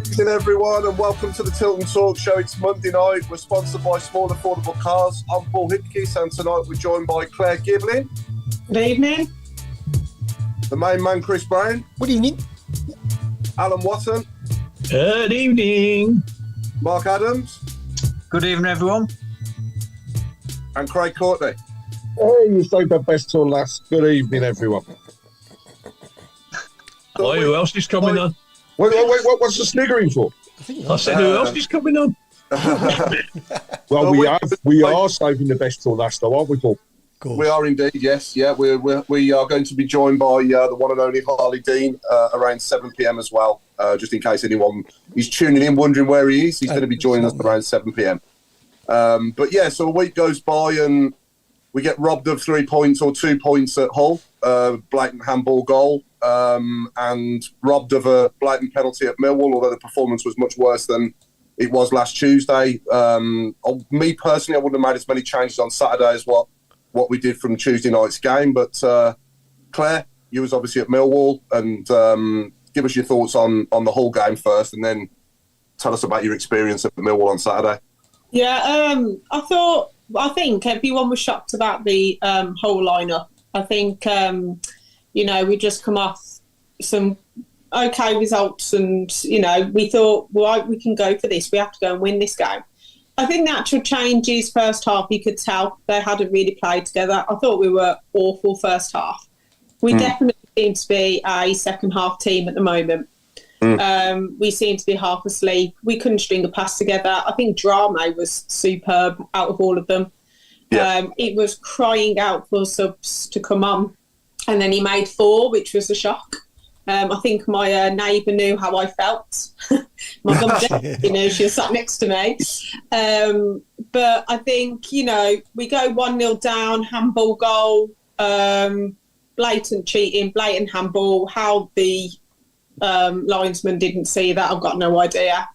Good evening, everyone, and welcome to the Tilton Talk Show. It's Monday night. We're sponsored by Small Affordable Cars. I'm Paul Hipkiss, and tonight we're joined by Claire Giblin. Good evening. The main man, Chris Browne. Good evening. Alan Watson. Good evening. Mark Adams. Good evening, everyone. And Craig Courtney. Hey, you saved the best till last. Good evening, everyone. Oh, who else is coming on? Wait, what's the sniggering for? I said, who else is coming on? Well, we are saving the best till last, though, aren't we, Paul? We are indeed, yes. Yeah, we are going to be joined by the one and only Harley Dean around 7 p.m. as well, just in case anyone is tuning in wondering where he is. He's going to be joining us around 7 p.m. But yeah, so a week goes by and we get robbed of 3 points or 2 points at Hull, blatant handball goal, and robbed of a blatant penalty at Millwall, although the performance was much worse than it was last Tuesday. Me personally, I wouldn't have made as many changes on Saturday as what we did from Tuesday night's game. But Claire, you was obviously at Millwall, and give us your thoughts on the Hull game first, and then tell us about your experience at Millwall on Saturday. Yeah, I think everyone was shocked about the whole lineup. I think, we just come off some okay results and, we thought, well, we can go for this. We have to go and win this game. I think the actual changes first half, you could tell they hadn't really played together. I thought we were awful first half. We definitely seem to be a second half team at the moment. We seem to be half asleep. We couldn't string a pass together. I think Browne was superb out of all of them. Yeah. It was crying out for subs to come on. And then he made 4, which was a shock. I think my neighbour knew how I felt. My mum definitely knew. She was sat next to me. But I think, we go 1-0 down, handball goal, blatant cheating, blatant handball. How the linesman didn't see that, I've got no idea.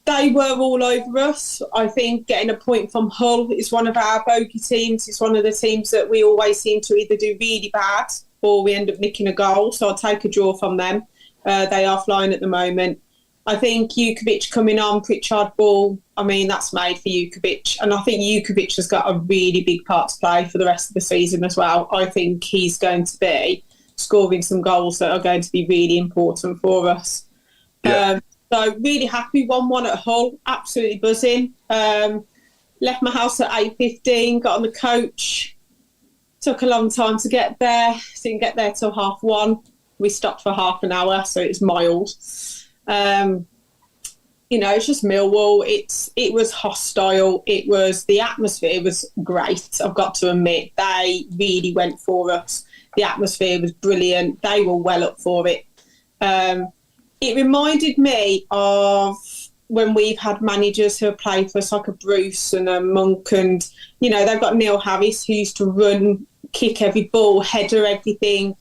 They were all over us. I think getting a point from Hull is one of our bogey teams. It's one of the teams that we always seem to either do really bad or we end up nicking a goal. So I'll take a draw from them. They are flying at the moment. I think Jukovic coming on, Pritchard ball, that's made for Jukovic. And I think Jukovic has got a really big part to play for the rest of the season as well. I think he's going to be scoring some goals that are going to be really important for us. Yeah. So really happy, 1-1 at Hull, absolutely buzzing. Left my house at 8:15, got on the coach. Took a long time to get there, didn't get there till 1:30. We stopped for half an hour, so it's mild. It's just Millwall. It was hostile. The atmosphere was great, I've got to admit. They really went for us. The atmosphere was brilliant. They were well up for it. It reminded me of when we've had managers who have played for us, like a Bruce and a Monk, and, they've got Neil Harris, who used to run, kick every ball, header everything.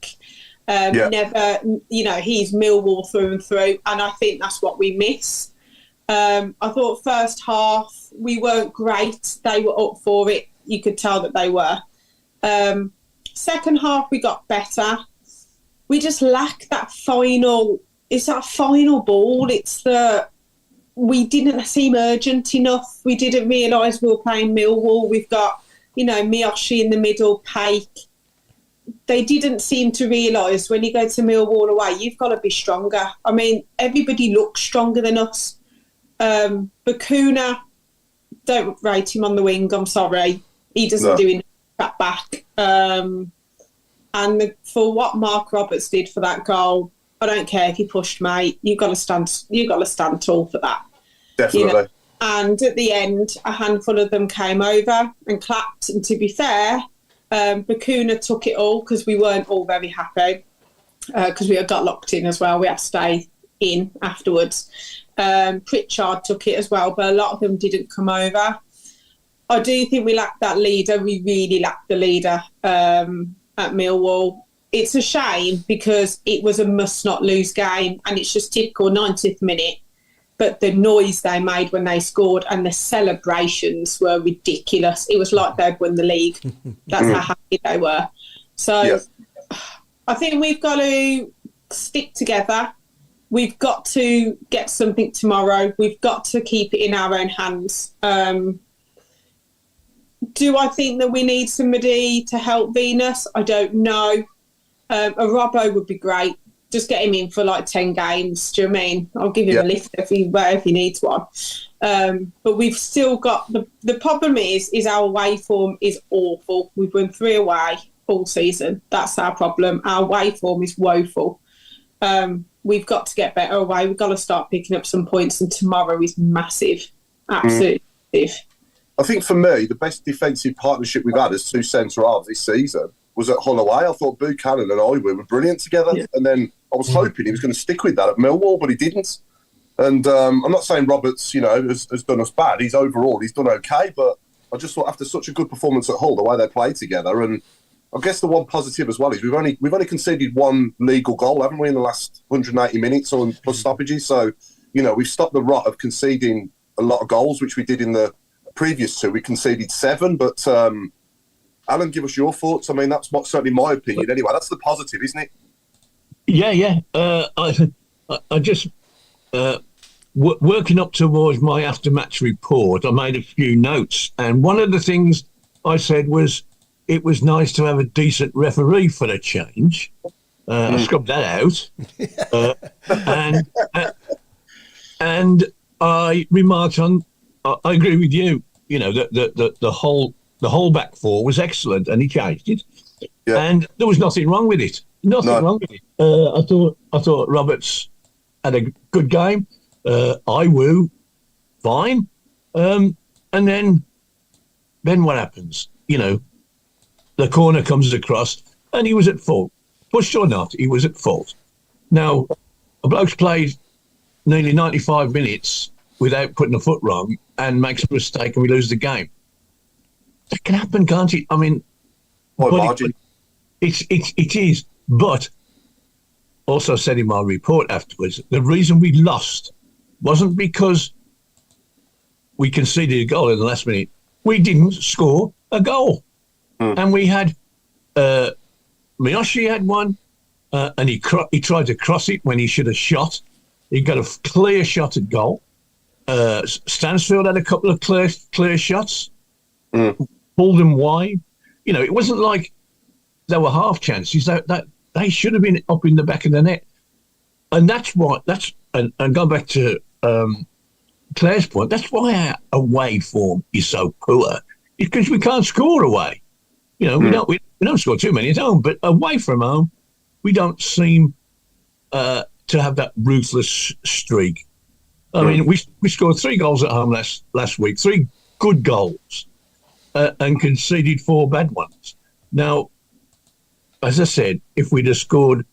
Never, he's Millwall through and through, and I think that's what we miss. I thought first half, we weren't great. They were up for it. You could tell that they were. Second half, we got better. We just lack that final... It's that final ball. We didn't seem urgent enough. We didn't realise we were playing Millwall. We've got, Miyoshi in the middle, Paik. They didn't seem to realise when you go to Millwall away, you've got to be stronger. Everybody looks stronger than us. Bakuna, don't rate him on the wing, I'm sorry. He doesn't do enough back. And for what Mark Roberts did for that goal, I don't care if you pushed, mate. You've got to stand tall for that. Definitely. And at the end, a handful of them came over and clapped. And to be fair, Bakuna took it all because we weren't all very happy because we had got locked in as well. We had to stay in afterwards. Pritchard took it as well, but a lot of them didn't come over. I do think we lacked that leader. We really lacked the leader at Millwall. It's a shame because it was a must-not-lose game and it's just typical 90th minute. But the noise they made when they scored and the celebrations were ridiculous. It was like they'd won the league. That's how happy they were. So I think we've got to stick together. we've got to get something tomorrow. We've got to keep it in our own hands. Do I think that we need somebody to help Venus? I don't know. A Robbo would be great. Just get him in for like 10 games. Do you know what I mean? I'll give him a lift if he needs one. But we've still got the problem is our away form is awful. We've won 3 away all season. That's our problem. Our away form is woeful. We've got to get better away. We've got to start picking up some points, and tomorrow is massive. Absolutely massive. I think for me, the best defensive partnership we've had as 2 centre-halves this season was at Hull away. I thought Buchanan and Iwood were brilliant together. Yeah. And then I was hoping he was going to stick with that at Millwall, but he didn't. And I'm not saying Roberts, has done us bad. He's done okay. But I just thought after such a good performance at Hull, the way they played together, and I guess the one positive as well is we've only conceded 1 legal goal, haven't we, in the last 180 minutes or plus stoppages. So, we've stopped the rot of conceding a lot of goals, which we did in the previous 2. We conceded 7, but Alan, give us your thoughts. I mean, that's certainly my opinion anyway. That's the positive, isn't it? Yeah. I just working up towards my after-match report, I made a few notes, and one of the things I said was it was nice to have a decent referee for a change. I scrubbed that out, and I remarked on. I agree with you. The whole back 4 was excellent, and he changed it, and there was nothing wrong with it. Wrong with it. I thought Roberts had a good game. Iwoo, fine. And then what happens? The corner comes across, and he was at fault. Pushed or not, he was at fault. Now, a bloke's played nearly 95 minutes without putting a foot wrong and makes a mistake and we lose the game. That can happen, can't it? I mean, it is. But also said in my report afterwards, the reason we lost wasn't because we conceded a goal in the last minute. We didn't score a goal. And we had Miyoshi had one, and he tried to cross it when he should have shot. He got a clear shot at goal. Stansfield had a couple of clear shots, pulled them wide. It wasn't like there were half chances. That they should have been up in the back of the net. And and going back to Claire's point, that's why our away form is so poor. It's because we can't score away. We don't score too many at home, but away from home, we don't seem to have that ruthless streak. I mean, we scored 3 goals at home last week, 3 good goals, and conceded 4 bad ones. Now, as I said, if we'd have scored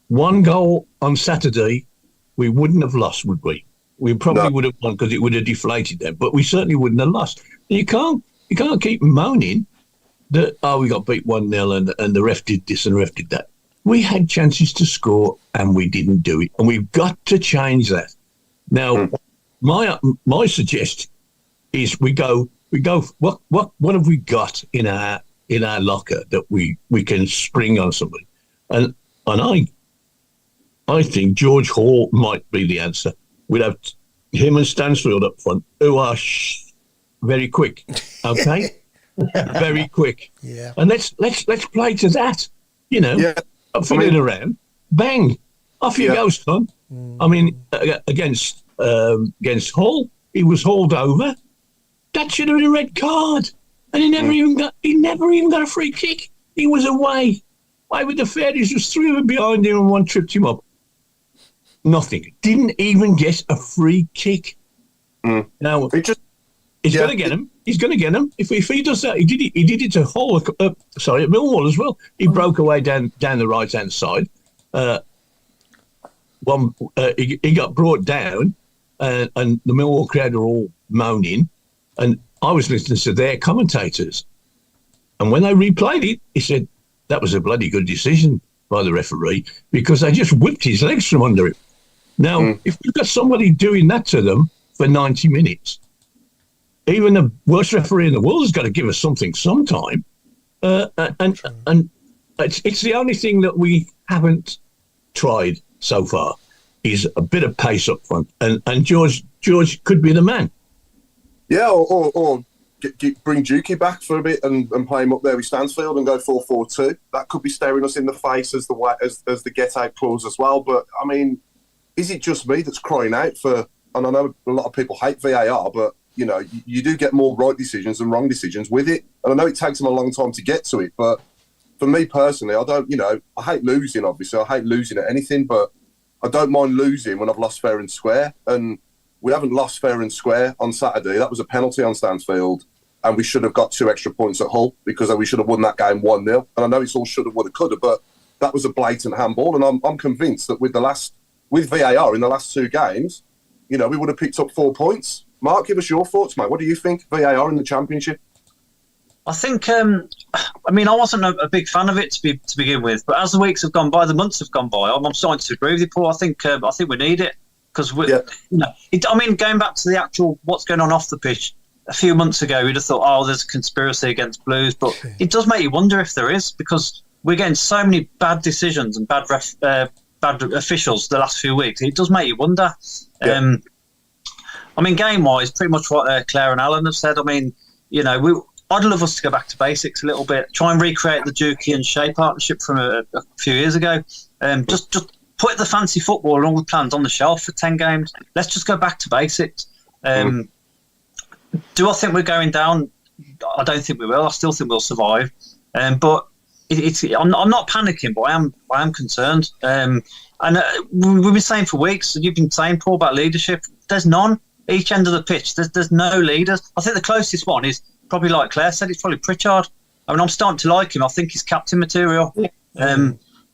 1 goal on Saturday, we wouldn't have lost, would we? We probably would have won because it would have deflated them, but we certainly wouldn't have lost. You can't keep moaning that, we got beat 1-0 and the ref did this and the ref did that. We had chances to score and we didn't do it, and we've got to change that. Now, my suggestion is we go. What have we got in our locker that we can spring on somebody? And I think George Hall might be the answer. We'd have him and Stansfield up front, who are very quick. Okay, very quick. Yeah. And let's play to that. Fill it around, bang, off you go, son. I mean, against Hull, he was hauled over. That should have been a red card, and he never even got a free kick. He was away. Why with the Fairies? There's 3 of them behind him, and 1 tripped him up. Nothing. Didn't even get a free kick. Now he's going to get him. He's going to get him. If he does that, he did it to Hull. At Millwall as well. He broke away down the right hand side. He got brought down, and the Millwall crowd are all moaning. And I was listening to their commentators, and when they replayed it, he said that was a bloody good decision by the referee because they just whipped his legs from under him. Now, if we've got somebody doing that to them for 90 minutes, even the worst referee in the world has got to give us something sometime. And it's the only thing that we haven't tried so far is a bit of pace up front, and George could be the man. Yeah, or bring Dukey back for a bit and play him up there with Stansfield and go 4-4-2. That could be staring us in the face as the get out clause as well. But I mean, is it just me that's crying out for? And I know a lot of people hate VAR, but you know, you do get more right decisions than wrong decisions with it. And I know it takes them a long time to get to it, but for me personally, I don't. You know, I hate losing. Obviously, I hate losing at anything, but I don't mind losing when I've lost fair and square. And we haven't lost fair and square on Saturday. That was a penalty on Stansfield, and we should have got 2 extra points at Hull because we should have won that game 1-0. And I know it's all should have, would have, could have, but that was a blatant handball. And I'm convinced that with VAR in the last 2 games, you know, we would have picked up 4 points. Mark, give us your thoughts, mate. What do you think, VAR in the Championship? I think, I mean, I wasn't a big fan of it to begin with, but as the weeks have gone by, the months have gone by, I'm starting to agree with you, Paul. I think we need it because you know, I mean, going back to the actual what's going on off the pitch. A few months ago, we'd have thought, oh, there's a conspiracy against Blues, but it does make you wonder if there is, because we're getting so many bad decisions and bad officials the last few weeks. It does make you wonder. Yeah. I mean, game-wise, pretty much what Claire and Alan have said. I mean, you know, I'd love us to go back to basics a little bit, try and recreate the Dukey and Shea partnership from a few years ago. Just put the fancy football and all the plans on the shelf for 10 games. Let's just go back to basics. Do I think we're going down? I don't think we will. I still think we'll survive. But I'm not panicking, but I am concerned. And we've been saying for weeks, you've been saying, Paul, about leadership. There's none. Each end of the pitch, there's no leaders. I think the closest one is probably, like Claire said, it's probably Pritchard. I mean, I'm starting to like him. I think he's captain material.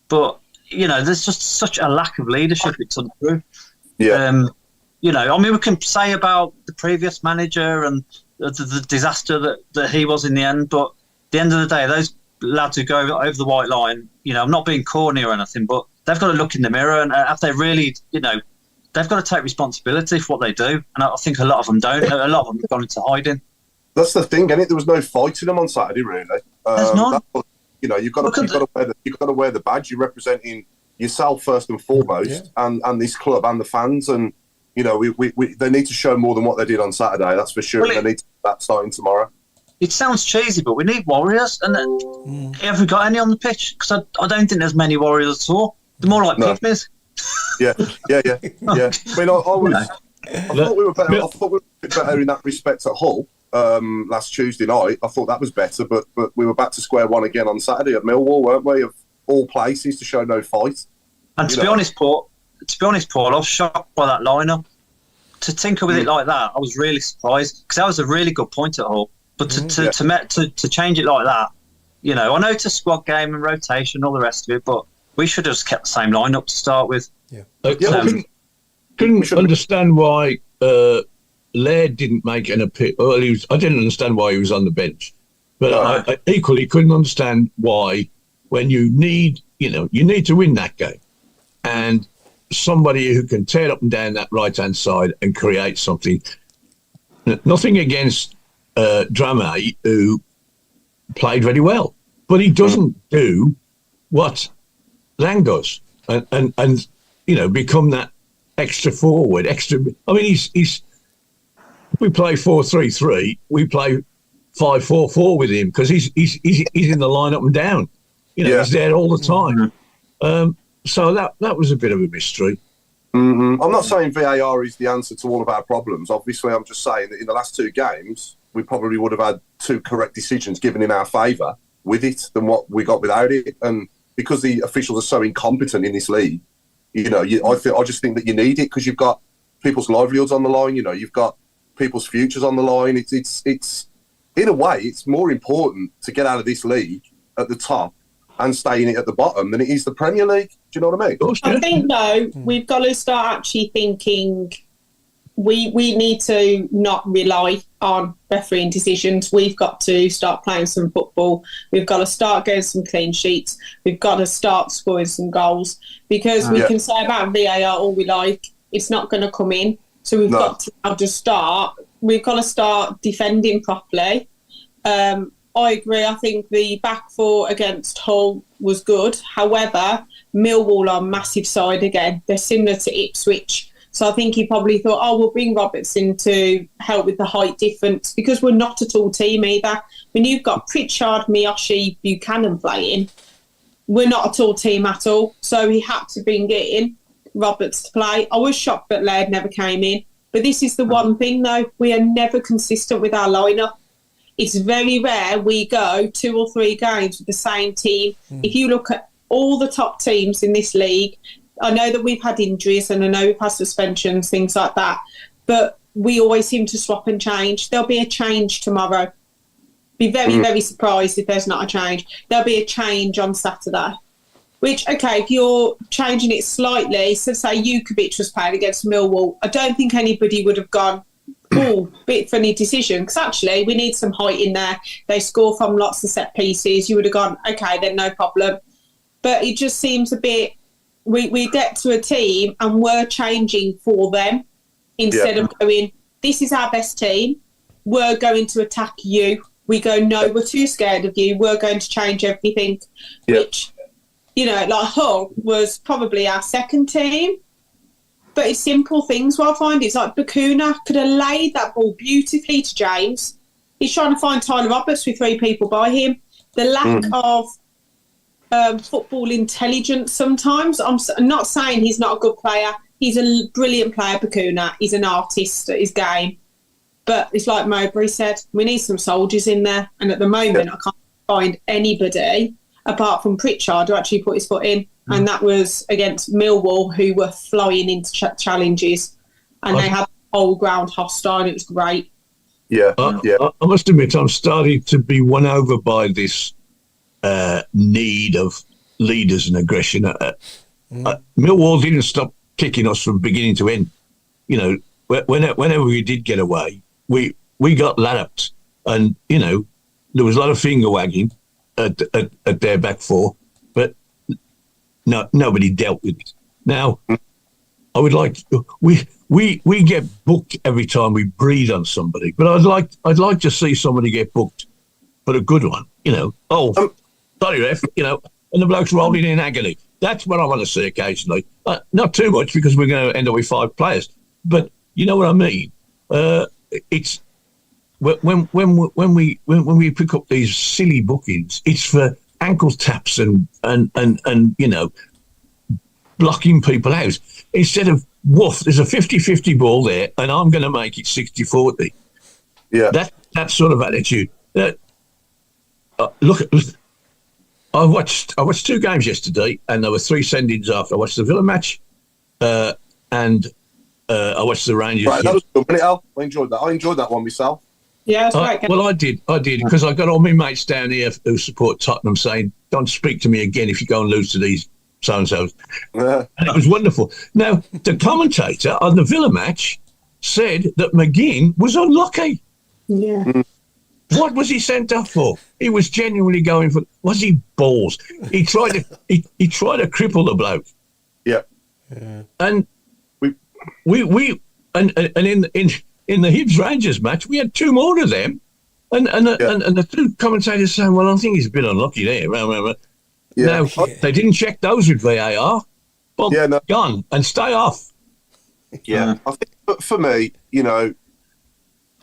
But, you know, there's just such a lack of leadership. It's untrue. Yeah. You know, I mean, we can say about the previous manager and the disaster that he was in the end, but at the end of the day, those lads who go over the white line, you know, I'm not being corny or anything, but they've got to look in the mirror and have they really, you know, they've got to take responsibility for what they do. And I think a lot of them don't. A lot of them have gone into hiding. That's the thing, isn't it? There was no fight in them on Saturday, really. There's not. You know, you've got to wear the badge. You're representing yourself first and foremost, and this club and the fans. And you know, they need to show more than what they did on Saturday. That's for sure. They need to that starting tomorrow. It sounds cheesy, but we need warriors. And have we got any on the pitch? Because I don't think there's many warriors at all. They're more like pygmies. Yeah. I mean, I thought we were better. I thought we were a bit better in that respect at Hull last Tuesday night. I thought that was better, but we were back to square one again on Saturday at Millwall, weren't we? Of all places to show no fight. And to be honest, Paul, I was shocked by that lineup. To tinker with it like that, I was really surprised because that was a really good point at Hull. But to change it like that, you know, I know it's a squad game and rotation, all the rest of it, but we should have just kept the same lineup to start with. Couldn't understand why Laird didn't make an appeal. Well, I didn't understand why he was on the bench, but I equally couldn't understand why, when you need to win that game, and somebody who can tear up and down that right-hand side and create something. Nothing against Drame, who played very well, but he doesn't do what Lang does, and you know, become that extra forward, extra. I mean, he's. If we play 4-3-3, we play 5-4-4 with him because he's in the line up and down. You know, he's there all the time. So that was a bit of a mystery. Mm-hmm. I'm not saying VAR is the answer to all of our problems. Obviously, I'm just saying that in the last 2 games, we probably would have had 2 correct decisions given in our favour with it than what we got without it. And because the officials are so incompetent in this league, you know, I just think that you need it because you've got people's livelihoods on the line. You know, you've got people's futures on the line. It's in a way, it's more important to get out of this league at the top and stay in it at the bottom than it is the Premier League. Do you know what I mean? I think, no, we've got to start actually thinking we need to not rely on refereeing decisions. We've got to start playing some football. We've got to start getting some clean sheets. We've got to start scoring some goals because we can say about VAR all we like, it's not going to come in. So we've got to now just start. We've got to start defending properly. I agree. I think the back four against Hull was good. However, Millwall are a massive side again. They're similar to Ipswich. So I think he probably thought, we'll bring Robertson to help with the height difference, because we're not a tall team either. When you've got Pritchard, Miyoshi, Buchanan playing, we're not a tall team at all. So he had to bring in Roberts to play. I was shocked that Laird never came in. But this is the one thing, though. We are never consistent with our lineup. It's very rare we go 2 or 3 games with the same team. If you look at all the top teams in this league, I know that we've had injuries and I know we've had suspensions, things like that, but we always seem to swap and change. There'll be a change tomorrow. Be very, very surprised if there's not a change. There'll be a change on Saturday, which, okay, if you're changing it slightly, so say Jukovic was playing against Millwall, I don't think anybody would have gone, bit funny decision, because actually we need some height in there. They score from lots of set pieces. You would have gone, okay, then no problem. But it just seems a bit, we get to a team and we're changing for them instead of going, this is our best team, we're going to attack you. We go, no, we're too scared of you, we're going to change everything. Which, like Hull was probably our second team, but it's simple things. What I find is like Bakuna could have laid that ball beautifully to James. He's trying to find Tyler Roberts with 3 people by him. The lack of football intelligence sometimes. I'm not saying he's not a good player. He's a brilliant player, Bakuna. He's an artist at his game. But it's like Mowbray said, we need some soldiers in there. And at the moment, I can't find anybody apart from Pritchard who actually put his foot in. And that was against Millwall, who were flying into challenges. And they had the whole ground hostile. It was great. I must admit, I'm starting to be won over by this need of leaders and aggression. Millwall didn't stop kicking us from beginning to end. Whenever we did get away, we got lapped, and there was a lot of finger wagging at their back four, but nobody dealt with it. Now, I would like we get booked every time we breathe on somebody, but I'd like to see somebody get booked for a good one. Sorry, ref, and the bloke's rolling in agony. That's what I want to see occasionally. Not too much, because we're going to end up with 5 players. But you know what I mean? It's when we pick up these silly bookings, it's for ankle taps and blocking people out. Instead of, woof, there's a 50-50 ball there, and I'm going to make it 60-40. Yeah. That sort of attitude. Look, I watched 2 games yesterday, and there were 3 send-ins after. I watched the Villa match, and I watched the Rangers. Right, that was good, wasn't it, Al? I enjoyed that one myself. Yeah, that's right. Well, I did, because I got all my mates down here who support Tottenham saying, don't speak to me again if you go and lose to these so-and-sos. And it was wonderful. Now, the commentator on the Villa match said that McGinn was unlucky. Yeah. What was he sent off for? He was genuinely going for. Was he balls? He tried to. He tried to cripple the bloke. Yeah. And we in the Hibs Rangers match, we had 2 more of them, and the 2 commentators saying, "Well, I think he's a bit unlucky there." Now they didn't check those with VAR. Well, gone and stay off. Yeah, I think for me,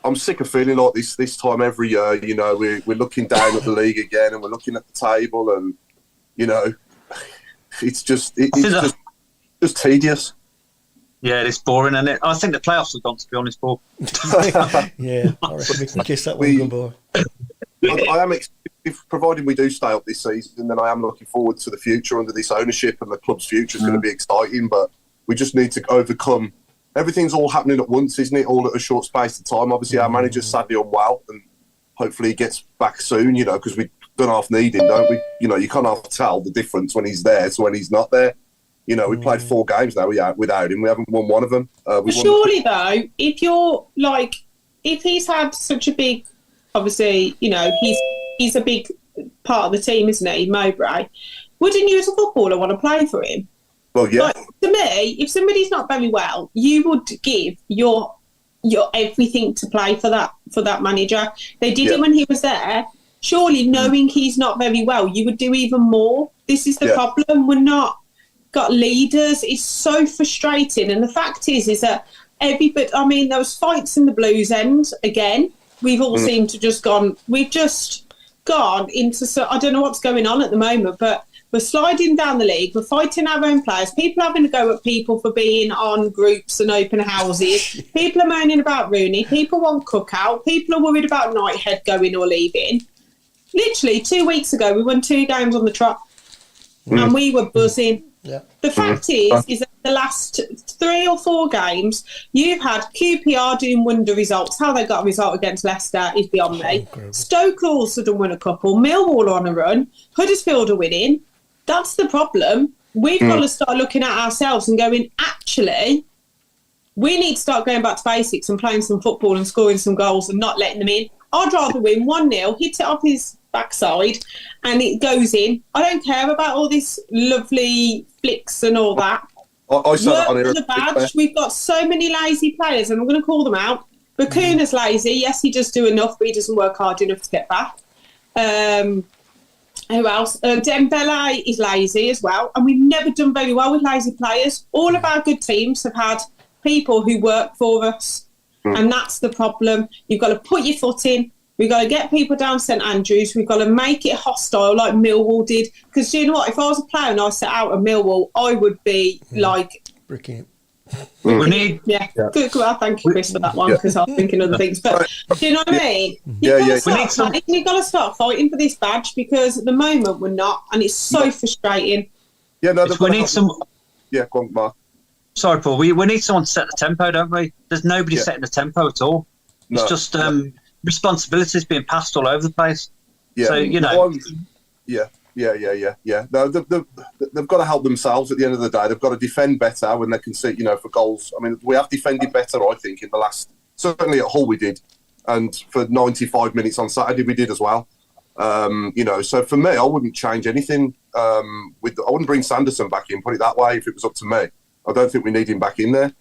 I'm sick of feeling like this time every year. We're looking down at the league again, and we're looking at the table, and it's just tedious. Yeah, it's boring, and I think the playoffs have gone, to be honest, Paul. Yeah, I reckon we can kiss that one goodbye. I am, providing we do stay up this season, then I am looking forward to the future under this ownership, and the club's future is going to be exciting. But we just need to overcome. Everything's all happening at once, isn't it? All at a short space of time. Obviously, our manager's sadly unwell, and hopefully he gets back soon. Because we don't half need him, don't we? You can't half tell the difference when he's there to when he's not there. We played 4 games now without him. We haven't won one of them. Surely, though, if he's had such a big, obviously, he's a big part of the team, isn't he, Mowbray? Wouldn't you, as a footballer, want to play for him? Well, yeah. To me, if somebody's not very well, you would give your everything to play for that manager. They did it when he was there. Surely, knowing he's not very well, you would do even more. This is the problem. We're not got leaders. It's so frustrating. And the fact is that everybody, I mean, there was fights in the Blues end again. We've all seemed to we've just gone into, so I don't know what's going on at the moment, but we're sliding down the league. We're fighting our own players. People having to go at people for being on groups and open houses. People are moaning about Rooney. People want cookout. People are worried about Knighthead going or leaving. Literally 2 weeks ago, we won 2 games on the trot, and we were buzzing. Yeah. The fact is that the last 3 or 4 games, you've had QPR doing wonder results. How they got a result against Leicester is beyond me. Stoke all of a sudden won a couple. Millwall on a run. Huddersfield are winning. That's the problem. We've got to start looking at ourselves and going, actually, we need to start going back to basics and playing some football and scoring some goals and not letting them in. I'd rather win 1-0, hit it off his backside and it goes in. I don't care about all this lovely flicks and all that. I said Work on here. for the badge. We've got so many lazy players, and I'm going to call them out. Bakuna's lazy. Yes, he does do enough, but he doesn't work hard enough to get back. Who else? Dembele is lazy as well, and we've never done very well with lazy players. All of our good teams have had people who work for us, and that's the problem. You've got to put your foot in. We've got to get people down St Andrews. We've got to make it hostile like Millwall did. Because do you know what? If I was a player and I set out at Millwall, I would be like... Bricking it. We need... Good. Well, thank you, Chris, for that one, because I was thinking other things. But do you know what I mean? You've got to start fighting for this badge, because at the moment we're not, and it's so frustrating. Yeah, no, we need some... Yeah, go on, Mark. Sorry, Paul. We need someone to set the tempo, don't we? There's nobody setting the tempo at all. It's just... responsibilities being passed all over the place. Yeah. So, you know. Yeah. No, they've got to help themselves at the end of the day. They've got to defend better when they can see, for goals. I mean, we have defended better, I think, in the last... Certainly at Hull we did. And for 95 minutes on Saturday we did as well. So for me, I wouldn't change anything. I wouldn't bring Sanderson back in, put it that way, if it was up to me. I don't think we need him back in there.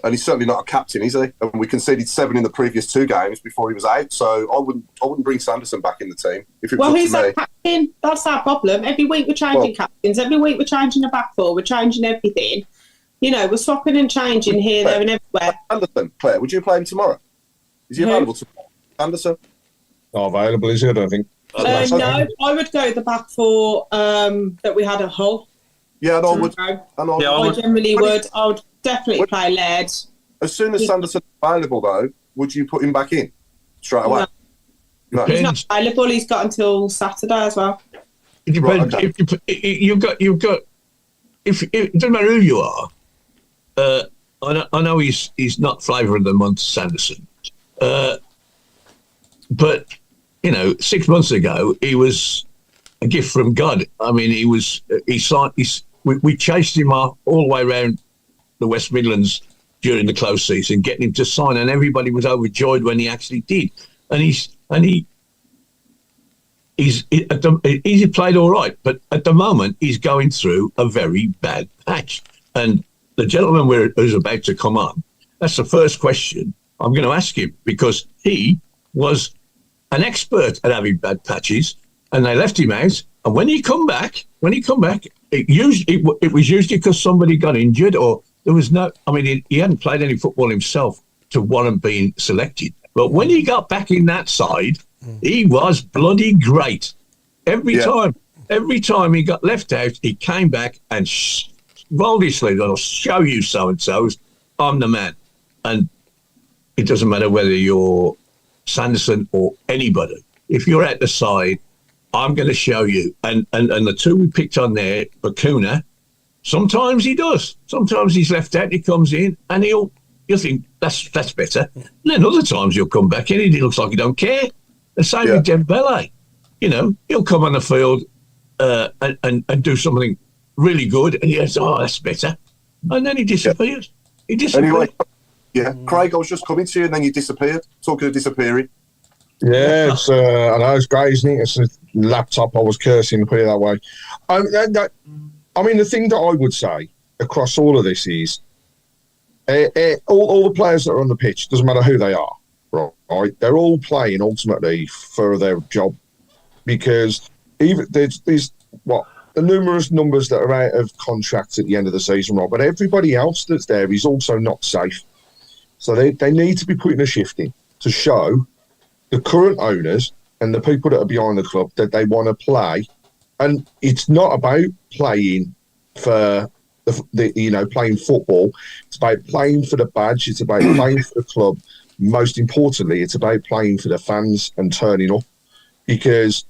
And he's certainly not a captain, is he? And we conceded 7 in the previous 2 games before he was out. So I wouldn't bring Sanderson back in the team if it was up to me. Who's our captain? That's our problem. Every week we're changing captains. Every week we're changing the back four. We're changing everything. We're swapping and changing here, there, and everywhere. Anderson, Claire, would you play him tomorrow? Is he available tomorrow? Anderson? Not available, is he? I don't think. No, I would go the back four that we had at Hull. Yeah, and I would. I generally would. I would definitely play Laird. As soon as Sanderson's available, though, would you put him back in straight away? No. He's not available. He's got until Saturday as well. It depends. Right, okay. You've got. If it doesn't matter who you are. I know he's not flavour of the month, Sanderson. But 6 months ago he was a gift from God. I mean, we chased him all the way around the West Midlands during the close season, getting him to sign, and everybody was overjoyed when he actually did. And he's played all right, but at the moment he's going through a very bad patch. And the gentleman who's about to come on, that's the first question I'm going to ask him, because he was an expert at having bad patches, and they left him out. And when he come back, it was usually because somebody got injured, or there was no. I mean, he hadn't played any football himself to warrant being selected. But when he got back in that side, he was bloody great. Every time he got left out, he came back and rolled his sleeves. I'll show you so-and-sos. I'm the man. And it doesn't matter whether you're Sanderson or anybody. If you're at the side, I'm going to show you. And the 2 we picked on there, Bacuna, sometimes he does. Sometimes he's left out, he comes in, and you'll think, that's better. And then other times he'll come back in and he looks like he don't care. The same with Dembele. He'll come on the field and do something really good, and he goes, that's better. And then he disappears. Anyway, Craig, I was just coming to you, and then you disappeared. Talking of disappearing. Yeah, I know it's great, isn't it? It's a laptop. I was cursing, put it that way. I mean, the thing that I would say across all of this is all the players that are on the pitch, doesn't matter who they are, right? They're all playing ultimately for their job, because even there's the numerous numbers that are out of contract at the end of the season, right? But everybody else that's there is also not safe. So they need to be putting a shift in to show the current owners and the people that are behind the club that they want to play. And it's not about playing for the playing football. It's about playing for the badge. It's about playing for the club. Most importantly, it's about playing for the fans and turning up, because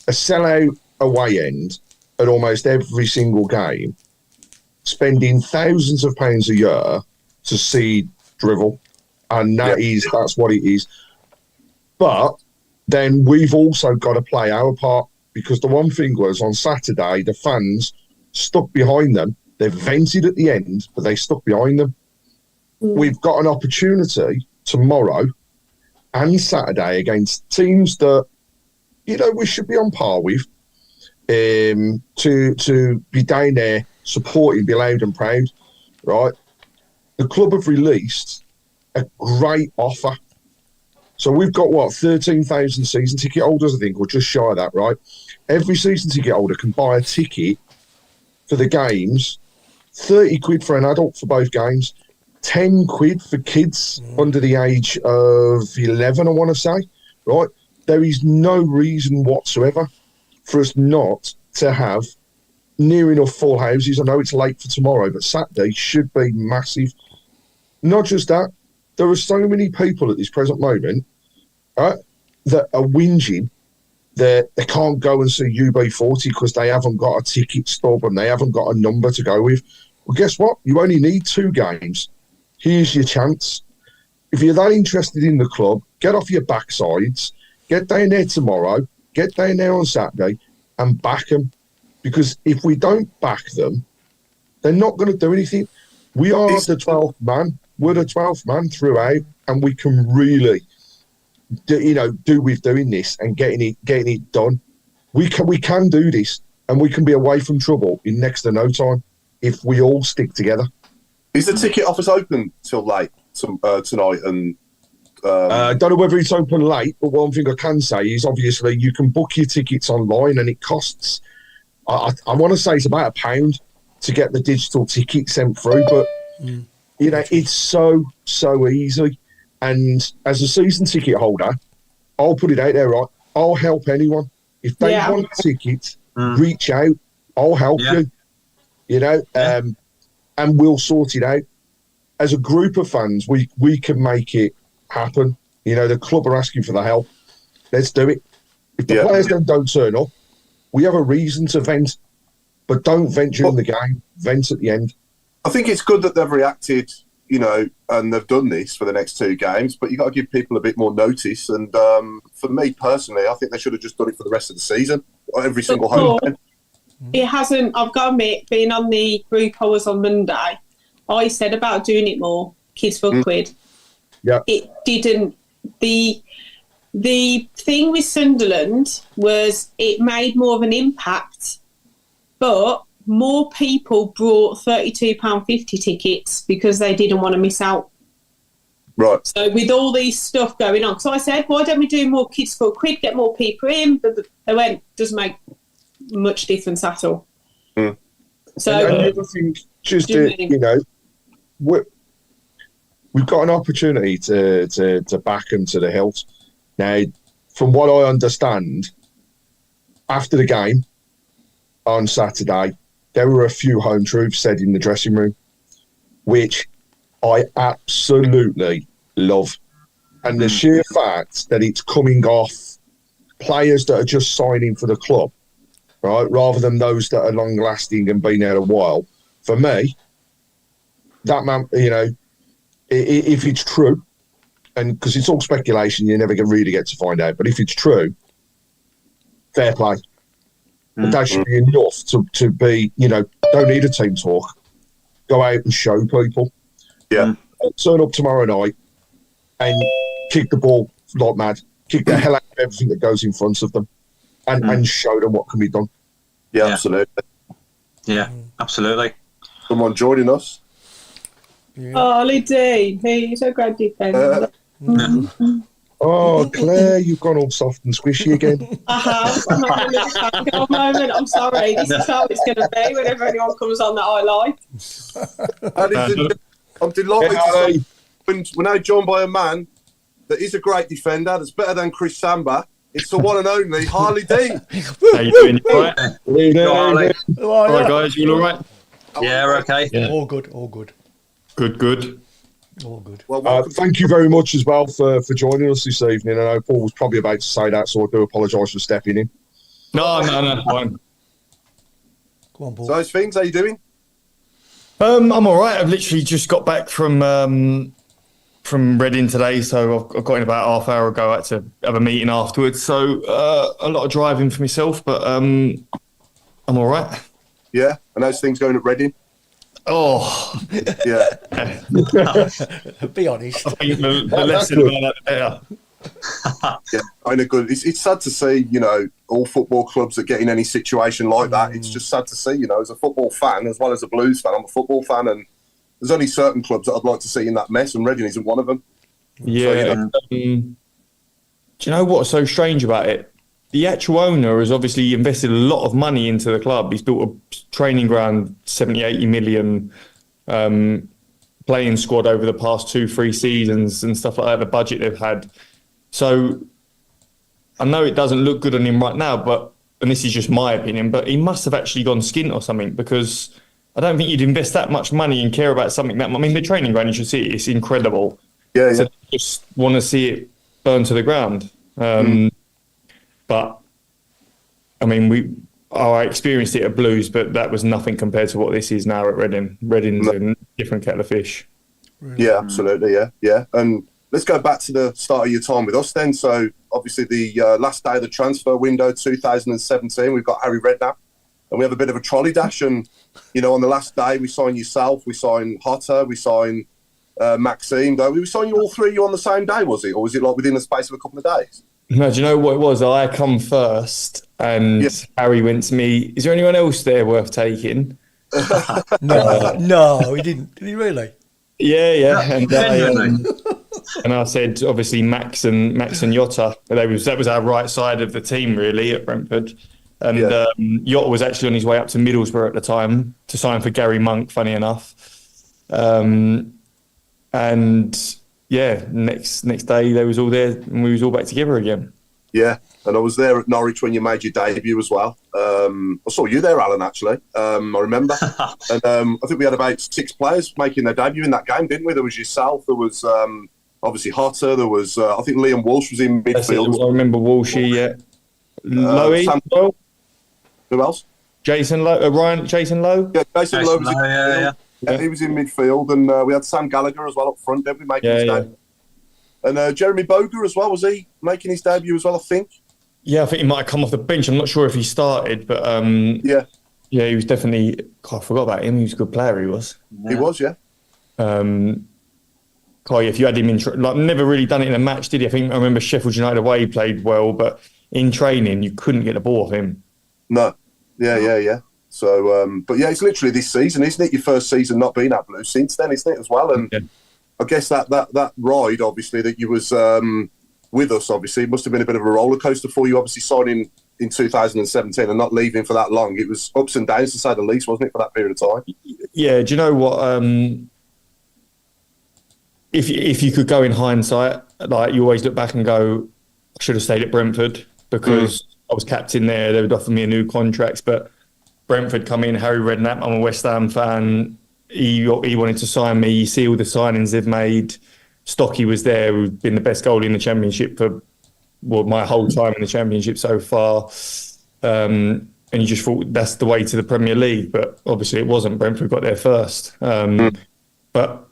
a sellout away end at almost every single game, spending thousands of pounds a year to see drivel, and that's what it is. But then we've also got to play our part, because the one thing was on Saturday, the fans stuck behind them. They vented at the end, but they stuck behind them. We've got an opportunity tomorrow and Saturday against teams that, we should be on par with, to be down there supporting, be loud and proud, right? The club have released a great offer. So we've got, 13,000 season ticket holders, I think, or just shy of that, right? Every season ticket holder can buy a ticket for the games, 30 quid for an adult for both games, 10 quid for kids under the age of 11, I want to say, right? There is no reason whatsoever for us not to have near enough full houses. I know it's late for tomorrow, but Saturday should be massive. Not just that, there are so many people at this present moment that are whinging that they can't go and see UB40 because they haven't got a ticket stub and they haven't got a number to go with. Well, guess what? You only need 2 games. Here's your chance. If you're that interested in the club, get off your backsides, get down there tomorrow, get down there on Saturday and back them. Because if we don't back them, they're not going to do anything. We are the 12th man. We're the 12th man throughout, and we can really, do with doing this and getting it done. We can do this, and we can be away from trouble in next to no time if we all stick together. Is the ticket office open till late tonight? And I don't know whether it's open late, but one thing I can say is obviously you can book your tickets online, and it costs. I want to say it's about £1 to get the digital ticket sent through, but. It's so easy. And as a season ticket holder, I'll put it out there, right? I'll help anyone. If they want tickets, reach out. I'll help you, and we'll sort it out. As a group of fans, we can make it happen. The club are asking for the help. Let's do it. If the players don't turn up, we have a reason to vent, but don't vent during the game. Vent at the end. I think it's good that they've reacted, and they've done this for the next 2 games, but you've got to give people a bit more notice. And for me personally, I think they should have just done it for the rest of the season, every single home game. It hasn't, I've got to admit, being on the group I was on Monday, I said about doing it more, kids for £1. Yeah. It didn't. The thing with Sunderland was it made more of an impact, but more people brought £32.50 tickets because they didn't want to miss out. Right. So with all these stuff going on, so I said, why don't we do more kids for £1, get more people in? But they went, doesn't make much difference at all. So I think just we've got an opportunity to back them to the hilt. Now, from what I understand, after the game on Saturday, there were a few home truths said in the dressing room, which I absolutely love. And the sheer fact that it's coming off players that are just signing for the club, right, rather than those that are long-lasting and been there a while, for me, that man, if it's true, and because it's all speculation, you never really get to find out, but if it's true, fair play. But that should be enough to be, don't need a team talk. Go out and show people. Yeah. Turn up tomorrow night and kick the ball like mad. Kick the hell out of everything that goes in front of them and show them what can be done. Yeah, absolutely. Yeah, absolutely. Someone joining us. Harley Dean, he's a great defender. Oh, Claire, you've gone all soft and squishy again. I have. I'm not really a fangirl moment. I'm sorry. This is how it's going to be whenever anyone comes on that I like. I'm delighted to say we're now joined by a man that is a great defender, that's better than Chris Samba. It's the one and only Harley Dean. How you doing? You all right? Harley. All right, guys. You all right? Yeah, we're okay. Yeah. All good, all good, Good. all good. Well, Thank you very much as well for joining us this evening. I know Paul was probably about to say that, so I do apologise for stepping in. No, fine. Go on, Paul. so how's things? How you doing? I'm all right. I've literally just got back from Reading today, so I got in about half hour ago. I had to have a meeting afterwards, so a lot of driving for myself, but I'm all right. Yeah, and how's things going at Reading? Oh, Yeah. Be honest. I think the less said about that, the better. Yeah, kind of good. It's sad to see, all football clubs that get in any situation like that. It's just sad to see, as a football fan as well as a Blues fan. I'm a football fan, and there's only certain clubs that I'd like to see in that mess, and Reading isn't one of them. Yeah. Do you know what's so strange about it? The actual owner has obviously invested a lot of money into the club. He's built a training ground, 70, 80 million, playing squad over the past 2-3 seasons and stuff like that, the budget they've had. So I know it doesn't look good on him right now, and this is just my opinion, but he must have actually gone skint or something, because I don't think you'd invest that much money and care about something that... I mean, the training ground, you should see it, it's incredible. Yeah. So I just want to see it burn to the ground. But, I mean, I experienced it at Blues, but that was nothing compared to what this is now at Reading. Reading's a different kettle of fish. Yeah, absolutely, yeah. And let's go back to the start of your time with us then. So, obviously, the last day of the transfer window, 2017, we've got Harry Redknapp, and we have a bit of a trolley dash. And, on the last day, we signed yourself, we signed Hotter, we signed Maxime. We signed you all three of you on the same day, was it? Or was it like within the space of a couple of days? No, do you know what it was? I come first, and Harry went to me, is there anyone else there worth taking? No, he didn't. Did he really? Yeah. And I said, obviously, Max and Yotta. That was our right side of the team, really, at Brentford. And Yotta was actually on his way up to Middlesbrough at the time to sign for Gary Monk, funny enough. Next day they was all there, and we was all back together again. Yeah, and I was there at Norwich when you made your debut as well. I saw you there, Alan, actually. I remember. And I think we had about 6 players making their debut in that game, didn't we? There was yourself, there was obviously Hotter, there was, I think Liam Walsh was in midfield. I remember Walshy, yeah. Lowy, well. Who else? Jason Lowe. Jason Lowe? Yeah, Jason Lowe was in midfield. Yeah, he was in midfield, and we had Sam Gallagher as well up front, didn't we, making his debut? And Jeremy Boger as well, was he making his debut as well, I think? Yeah, I think he might have come off the bench. I'm not sure if he started, but yeah, he was definitely... God, I forgot about him. He was a good player, he was. Yeah. He was, yeah. If you had him in... never really done it in a match, did he? I remember Sheffield United away, he played well, but in training, you couldn't get the ball off him. No. Yeah. So, but yeah, it's literally this season, isn't it? Your first season not being at Blue since then, isn't it, as well? And I guess that ride, obviously, that you was with us, obviously, it must have been a bit of a roller coaster for you, obviously, signing in 2017 and not leaving for that long. It was ups and downs, to say the least, wasn't it, for that period of time? Yeah, do you know what? If you could go in hindsight, like, you always look back and go, I should have stayed at Brentford, because I was captain there. They would offer me a new contract, but Brentford come in, Harry Redknapp, I'm a West Ham fan. He wanted to sign me. You see all the signings they've made. Stocky was there, who'd been the best goalie in the Championship for my whole time in the Championship so far. And you just thought that's the way to the Premier League, but obviously it wasn't. Brentford got there first. But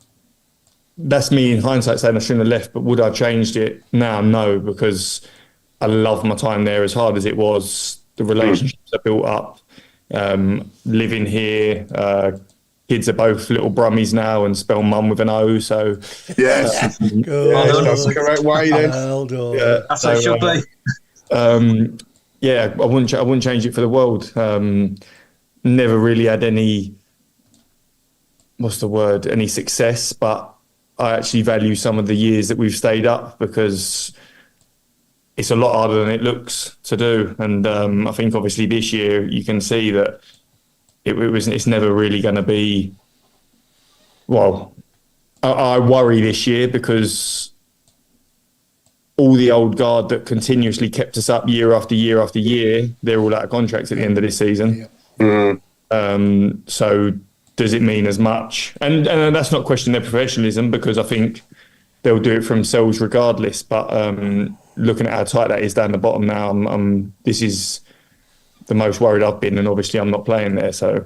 that's me in hindsight saying I shouldn't have left, but would I have changed it? Now, no, because I love my time there, as hard as it was. The relationships I built up. Living here, kids are both little brummies now and spell mum with an O, so yes, that's the correct way then. Well done. That's how it should be. I wouldn't change it for the world. Never really had any success, but I actually value some of the years that we've stayed up, because it's a lot harder than it looks to do. And I think obviously this year you can see that it's never really going to be. Well, I worry this year because all the old guard that continuously kept us up year after year after year, they're all out of contracts at the end of this season. Yeah. So does it mean as much? And that's not questioning their professionalism, because I think they'll do it for themselves regardless. But looking at how tight that is down the bottom now, this is the most worried I've been, and obviously I'm not playing there. So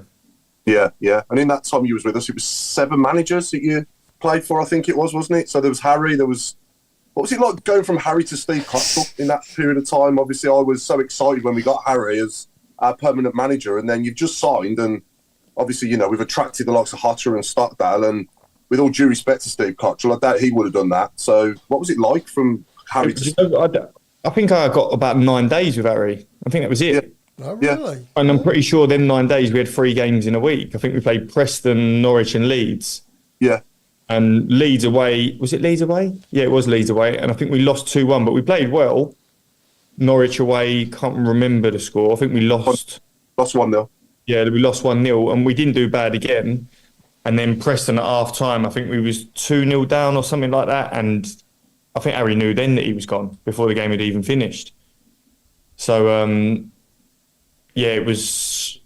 yeah. And in that time you was with us, it was 7 managers that you played for, I think it was, wasn't it? So there was Harry, there was... What was it like going from Harry to Steve Cottrell in that period of time? Obviously, I was so excited when we got Harry as our permanent manager, and then you've just signed, and obviously, we've attracted the likes of Hotter and Stockdale, and with all due respect to Steve Cottrell, I doubt he would have done that. So what was it like from Harry to... I think I got about 9 days with Harry. I think that was it. Yeah. Oh, really? And I'm pretty sure them 9 days we had 3 games in a week. I think we played Preston, Norwich and Leeds. Yeah. And Leeds away, was it Leeds away? Yeah, it was Leeds away. And I think we lost 2-1, but we played well. Norwich away, can't remember the score. I think we lost 1-0. Yeah, we lost 1-0, and we didn't do bad again. And then Preston at half time, I think we was 2-0 down or something like that. And I think Harry knew then that he was gone before the game had even finished. So, it was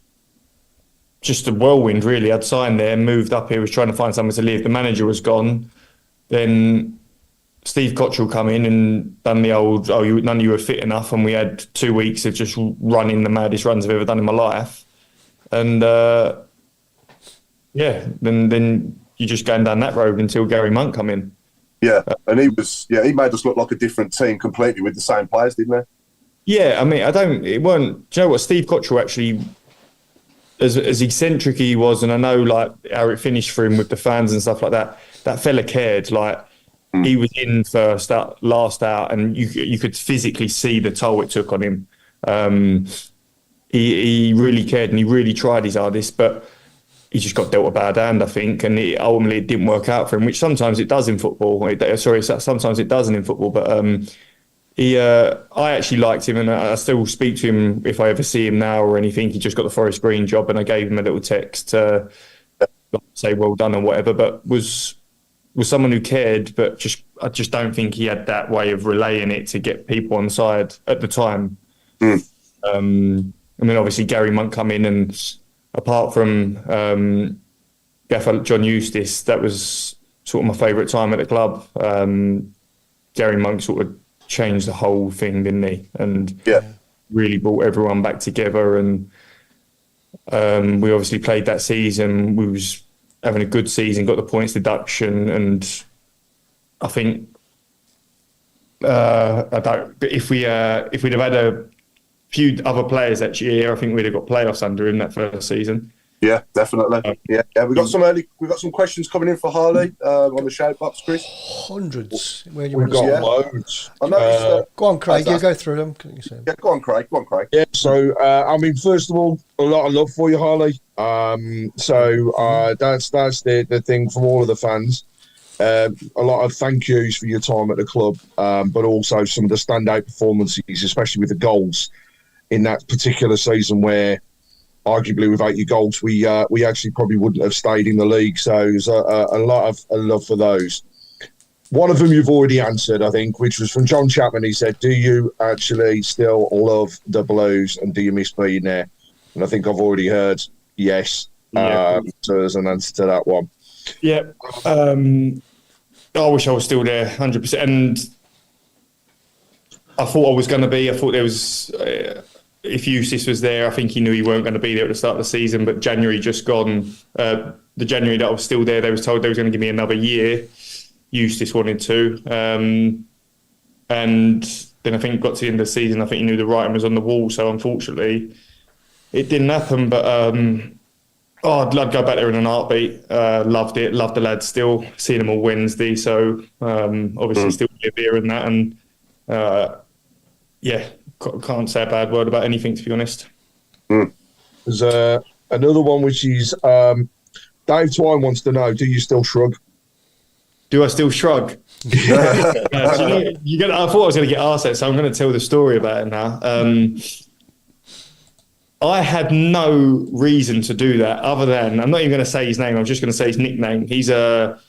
just a whirlwind, really. I'd signed there, moved up here, was trying to find somewhere to live. The manager was gone. Then Steve Cottrell come in and done the old, none of you were fit enough. And we had 2 weeks of just running the maddest runs I've ever done in my life. And, then you're just going down that road until Gary Monk come in. Yeah, and he made us look like a different team completely with the same players, didn't he? Yeah, I mean, do you know what, Steve Cottrell actually, as eccentric he was, and I know like how it finished for him with the fans and stuff like that, that fella cared. Like, he was in first out, last out, and you could physically see the toll it took on him. He really cared and he really tried his hardest, but he just got dealt a bad hand, I think, and ultimately it didn't work out for him, which sometimes it does in football. Sometimes it doesn't in football, but I actually liked him, and I still speak to him if I ever see him now or anything. He just got the Forest Green job, and I gave him a little text to say well done or whatever, but was someone who cared, but I just don't think he had that way of relaying it to get people on side at the time. I mean, obviously Gary Monk come in, and apart from Gaffer John Eustace, that was sort of my favourite time at the club. Gary Monk sort of changed the whole thing, didn't he? And really brought everyone back together. And we obviously played that season. We was having a good season, got the points deduction, and I think if we'd have had a few other players that year, I think we'd have got playoffs under him that first season. Yeah, definitely. Yeah. We've got some questions coming in for Harley on the shout box, Chris. Hundreds. Where you We've want to got loads. I know. go on, Craig. You go through them. Yeah, go on, Craig. Yeah. So, I mean, first of all, a lot of love for you, Harley. That's the thing from all of the fans. A lot of thank yous for your time at the club, but also some of the standout performances, especially with the goals in that particular season where, arguably, without your goals, we actually probably wouldn't have stayed in the league. So there's a lot of love for those. One of them you've already answered, I think, which was from John Chapman. He said, do you actually still love the Blues and do you miss being there? And I think I've already heard yes. So as an answer to that one. Yeah. I wish I was still there, 100%. And I thought I was going to be. I thought there was... if Eustace was there, I think he knew he weren't going to be there at the start of the season, but January just gone. The January that I was still there, they was told they was going to give me another year. Eustace wanted to. And then I think got to the end of the season, I think he knew the writing was on the wall, so unfortunately it didn't happen. But I'd go back there in an heartbeat. Loved it, loved the lads still, seeing them all Wednesday, so obviously still live here and that, and can't say a bad word about anything, to be honest. There's another one which is Dave Twine wants to know, do you still shrug? Do I still shrug? I thought I was going to get asked that, so I'm going to tell the story about it now. I had no reason to do that other than, I'm not even going to say his name, I'm just going to say his nickname. He's a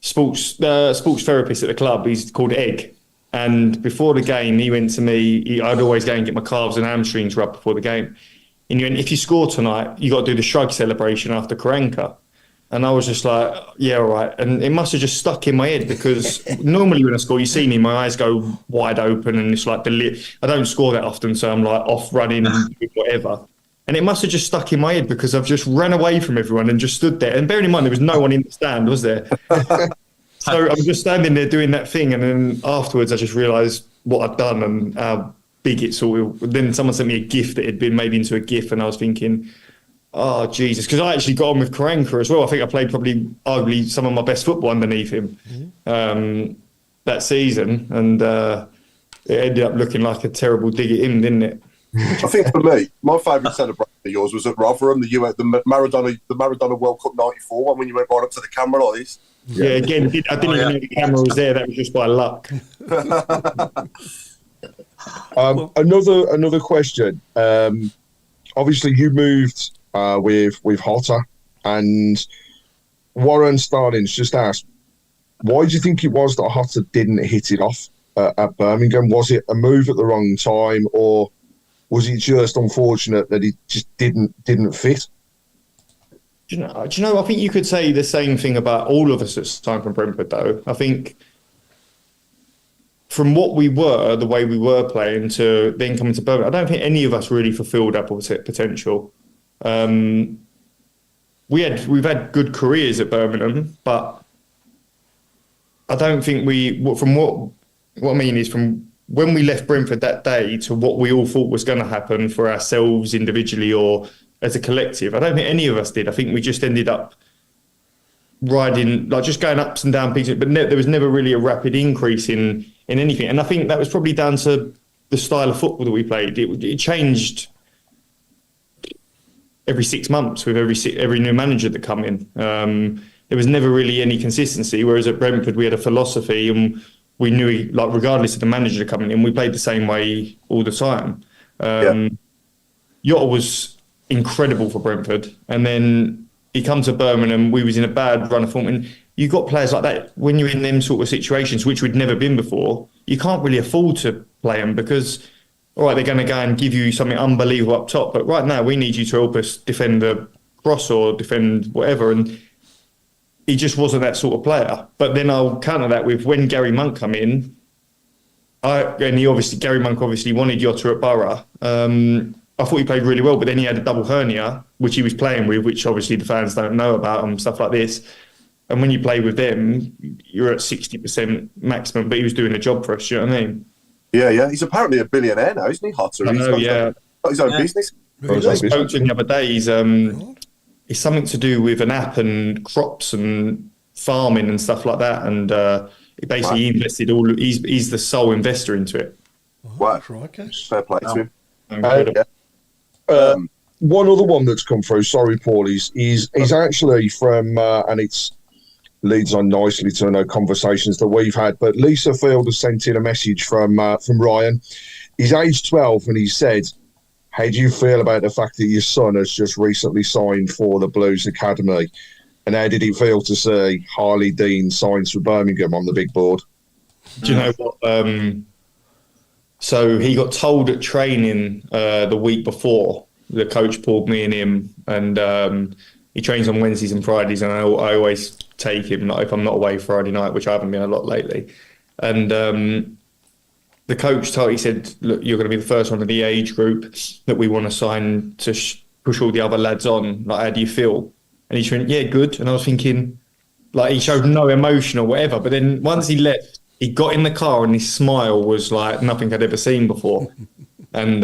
sports therapist at the club. He's called Egg. And before the game, he went to me, I'd always go and get my calves and hamstrings rubbed before the game. And he went, if you score tonight, you got to do the shrug celebration after Karanka. And I was just like, yeah, all right. And it must have just stuck in my head because normally when I score, you see me, my eyes go wide open and it's like I don't score that often. So I'm like off running and whatever. And it must have just stuck in my head because I've just ran away from everyone and just stood there. And bearing in mind, there was no one in the stand, was there? So I'm just standing there doing that thing. And then afterwards, I just realised what I'd done and how big it sort of... Then someone sent me a GIF that had been made into a GIF. And I was thinking, oh, Jesus. Because I actually got on with Karanka as well. I think I played probably arguably some of my best football underneath him that season. And it ended up looking like a terrible dig at him, didn't it? I think for me, my favourite celebration of yours was at Rotherham, the Maradona World Cup '94 one when you went right up to the camera like this. Yeah, again, I didn't even know the camera was there. That was just by luck. Another question. Obviously, you moved with Hotter, and Warren Starlings just asked, why do you think it was that Hotter didn't hit it off at Birmingham? Was it a move at the wrong time, or was it just unfortunate that it just didn't fit? Do you know? I think you could say the same thing about all of us at time from Brentford, though. I think from what we were, the way we were playing, to then coming to Birmingham, I don't think any of us really fulfilled our potential. We've had good careers at Birmingham, but I don't think from what I mean is from when we left Brentford that day to what we all thought was going to happen for ourselves individually or as a collective, I don't think any of us did. I think we just ended up riding, like just going ups and down peaks, but there was never really a rapid increase in anything. And I think that was probably down to the style of football that we played. It changed every 6 months with every new manager that come in. There was never really any consistency, whereas at Brentford we had a philosophy and we knew, like, regardless of the manager coming in, we played the same way all the time. Jota was incredible for Brentford, and then he comes to Birmingham. We was in a bad run of form, and you got players like that when you're in them sort of situations, which we'd never been before. You can't really afford to play them because, all right, they're going to go and give you something unbelievable up top, but right now we need you to help us defend the cross or defend whatever, and he just wasn't that sort of player. But then I'll counter that with when Gary Monk come in, Gary Monk obviously wanted Jota at Borough. I thought he played really well, but then he had a double hernia, which he was playing with, which obviously the fans don't know about and stuff like this. And when you play with them, you're at 60% maximum, but he was doing the job for us, you know what I mean? Yeah. He's apparently a billionaire now, isn't he, Hotter? I know, He's got his own business. I spoke to him the other day. It's something to do with an app and crops and farming and stuff like that. And he basically invested he's the sole investor into it. Wow. Crikey. Fair play to him. One other one that's come through, sorry, Paul, is actually from, and it's leads on nicely to conversations that we've had, but Lisa Field has sent in a message from Ryan. He's age 12 and he said, how do you feel about the fact that your son has just recently signed for the Blues Academy? And how did it feel to see Harley Dean signs for Birmingham on the big board? Do you know what? So he got told at training the week before. The coach pulled me and him, and he trains on Wednesdays and Fridays, and I always take him, like, if I'm not away Friday night, which I haven't been a lot lately. And the coach he said, look, you're going to be the first one of the age group that we want to sign to push all the other lads on. Like, how do you feel? And he went, yeah, good. And I was thinking, like, he showed no emotion or whatever. But then once he left, he got in the car and his smile was like nothing I'd ever seen before. And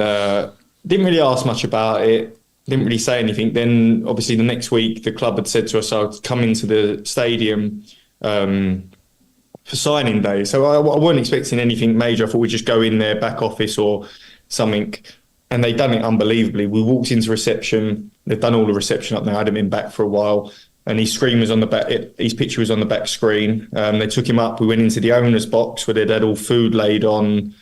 didn't really ask much about it, didn't really say anything. Then obviously the next week, the club had said to us, I'd come into the stadium for signing day. So I wasn't expecting anything major. I thought we'd just go in there, back office or something. And they'd done it unbelievably. We walked into reception. They'd done all the reception up there. I hadn't been back for a while. and his screen was on the back. His picture was on the back screen. They took him up. We went into the owner's box where they'd had all food laid on,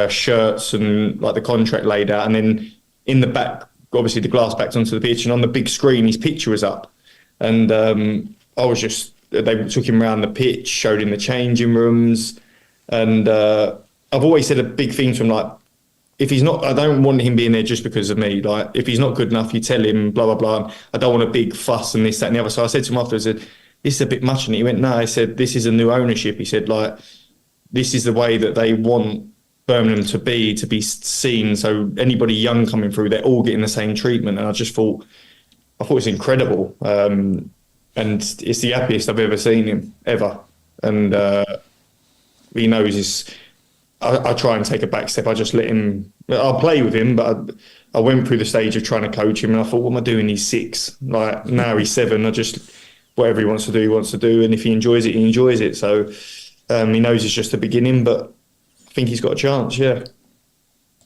shirts and like the contract laid out, and then in the back, obviously the glass backs onto the pitch, and on the big screen his picture was up. And they took him around the pitch, showed him the changing rooms, and I've always said a big thing to him, like, if he's not, I don't want him being there just because of me. Like, if he's not good enough, you tell him, blah, blah, blah. I don't want a big fuss and this, that, and the other. So I said to him afterwards, I said, this is a bit much. And he went, no, I said, this is a new ownership. He said, like, this is the way that they want Birmingham to be seen. So anybody young coming through, they're all getting the same treatment. And I thought it's incredible. And it's the happiest I've ever seen him, ever. And he knows this. I try and take a back step. I just let him. I'll play with him, but I went through the stage of trying to coach him, and I thought, what am I doing? He's 6. Like, now he's 7. Whatever he wants to do, he wants to do, and if he enjoys it, he enjoys it. So he knows it's just the beginning, but I think he's got a chance. Yeah.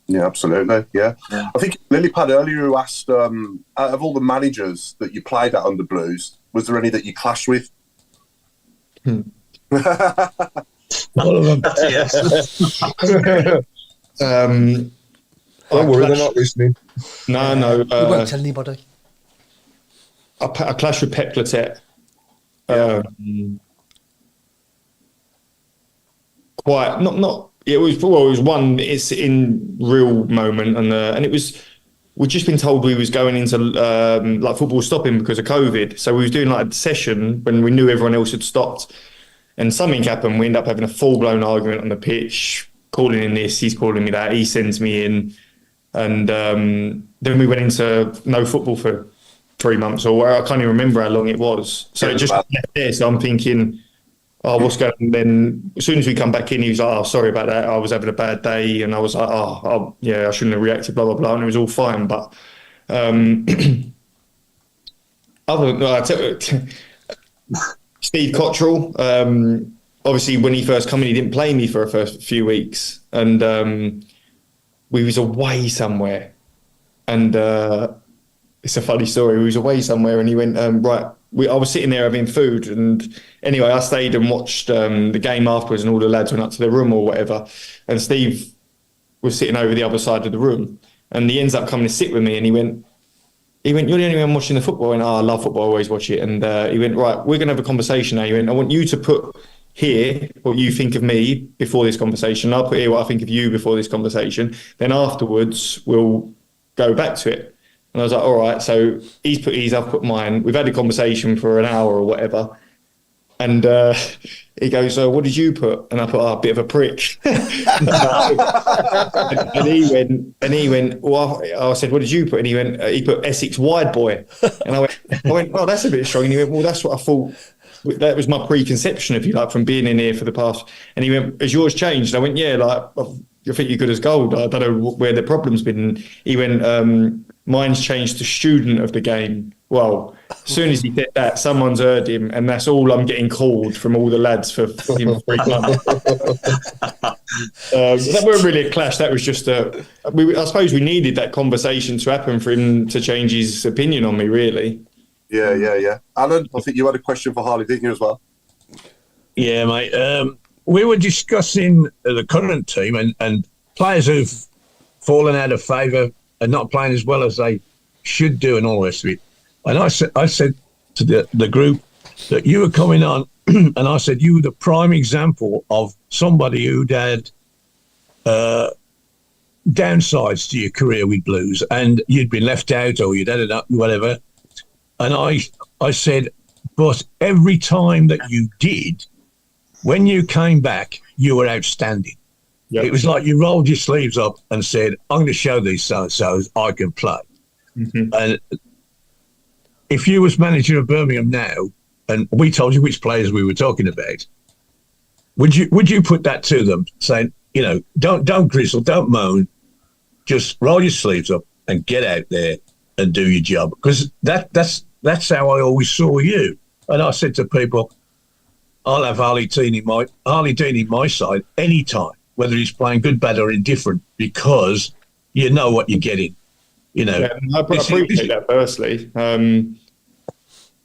Yeah, absolutely. Yeah. I think Lilypad earlier who asked, out of all the managers that you played at under Blues, was there any that you clashed with? All of them. Yes. Don't worry, they're not listening. No. We won't tell anybody. I clashed with Pep Clotet. Quite not. It was one. It's in real moment, and it was. We'd just been told we was going into like football stopping because of COVID. So we was doing like a session when we knew everyone else had stopped, and something happened. We ended up having a full blown argument on the pitch, calling in this, he's calling me that, he sends me in, and then we went into no football for 3 months, or I can't even remember how long it was. So it just left there. So I'm thinking, oh, what's going on? Then as soon as we come back in, he was like, oh, sorry about that. I was having a bad day. And I was like, yeah, I shouldn't have reacted, blah, blah, blah. And it was all fine. But Steve Cottrell, obviously when he first came in, he didn't play me for the first few weeks. And we was away somewhere. And it's a funny story. We was away somewhere and he went, right, I was sitting there having food, and anyway, I stayed and watched the game afterwards, and all the lads went up to their room or whatever, and Steve was sitting over the other side of the room, and he ends up coming to sit with me, and he went, you're the only one watching the football, and I love football, I always watch it, and he went, right, we're going to have a conversation now. He went, I want you to put here what you think of me before this conversation, I'll put here what I think of you before this conversation, then afterwards we'll go back to it. And I was like, all right. So he's put his, I've put mine. We've had a conversation for an hour or whatever. And he goes, what did you put? And I put, a bit of a prick. and he went, well, I said, what did you put? And he went, he put Essex wide boy. And I went, oh, that's a bit strong. And he went, well, that's what I thought. That was my preconception of you, like from being in here for the past. And he went, has yours changed? And I went, yeah, like, I think you're good as gold. I don't know where the problem's been. And he went, mine's changed to student of the game. Well, as soon as he did that, someone's heard him, and that's all I'm getting called from all the lads for fucking 3 months. That weren't really a clash. That was just I suppose we needed that conversation to happen for him to change his opinion on me, really. Yeah. Alan, I think you had a question for Harley, didn't you, as well? Yeah, mate. We were discussing the current team and players who've fallen out of favour and not playing as well as they should do and all the rest of it. And I said to the group that you were coming on, and I said you were the prime example of somebody who'd had downsides to your career with Blues, and you'd been left out or you'd had it up, whatever. And I said, but every time that you did, when you came back, you were outstanding. Yep. It was like you rolled your sleeves up and said, I'm going to show these so-and-sos I can play. Mm-hmm. And if you was manager of Birmingham now, and we told you which players we were talking about, would you put that to them, saying, don't grizzle, don't moan, just roll your sleeves up and get out there and do your job? Because that's how I always saw you. And I said to people, I'll have Harley Dean in my side anytime, whether he's playing good, bad, or indifferent, because you know what you're getting. Yeah, I appreciate that. Firstly,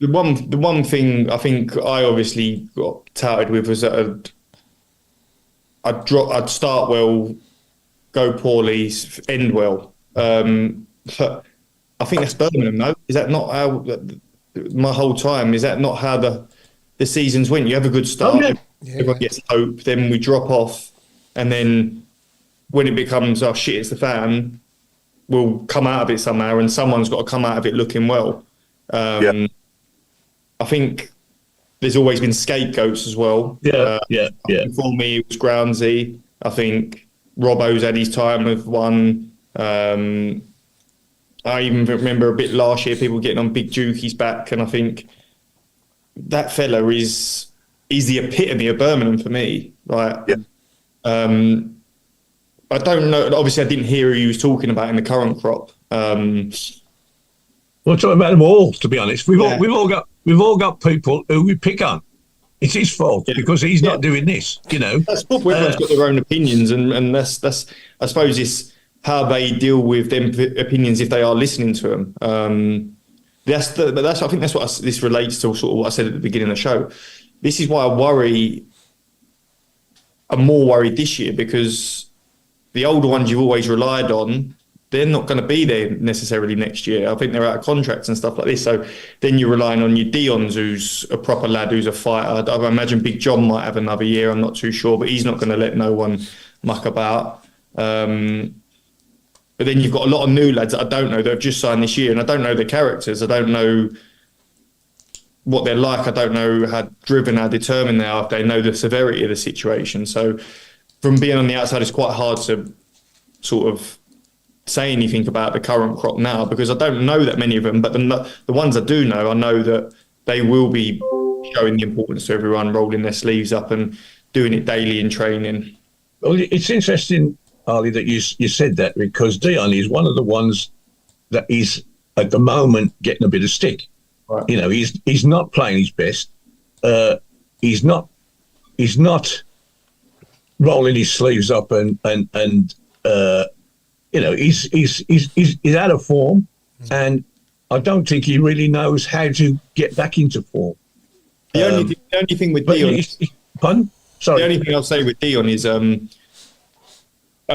the one thing I think I obviously got touted with was that I'd start well, go poorly, end well. But I think that's Birmingham, though. Is that not how my whole time? Is that not how the seasons went? You have a good start, everyone gets hope, then we drop off, and then when it becomes, oh shit, it's the fan, we'll come out of it somehow, and someone's got to come out of it looking well. I think there's always been scapegoats as well. Before me, it was Groundsy. I think Robbo's had his time with one. I even remember a bit last year, people getting on Big Jukie's back, and I think that fella is the epitome of Birmingham for me. Right? I don't know. Obviously, I didn't hear who he was talking about in the current crop. We're talking about them all. To be honest, we've all got people who we pick on. It's his fault because he's not doing this. You know, that's football. Everyone's got their own opinions, and that's I suppose it's how they deal with them opinions if they are listening to them. I think that's what this relates to. Sort of what I said at the beginning of the show. This is why I'm more worried this year, because the older ones you've always relied on, they're not going to be there necessarily next year. I think they're out of contracts and stuff like this. So then you're relying on your Dion's, who's a proper lad, who's a fighter. I imagine Big John might have another year. I'm not too sure, but he's not going to let no one muck about. But then you've got a lot of new lads that I don't know that have just signed this year, and I don't know their characters. I don't know what they're like. I don't know how driven, how determined they are, if they know the severity of the situation. So from being on the outside, it's quite hard to sort of say anything about the current crop now, because I don't know that many of them, but the ones I do know, I know that they will be showing the importance to everyone, rolling their sleeves up and doing it daily in training. Well, it's interesting, Harley, that you said that, because Dion is one of the ones that is at the moment getting a bit of stick. Right. You know, he's not playing his best. He's not rolling his sleeves up and you know, he's out of form, and I don't think he really knows how to get back into form. The only thing with Dion, pardon? Sorry. The only thing I'll say with Dion is I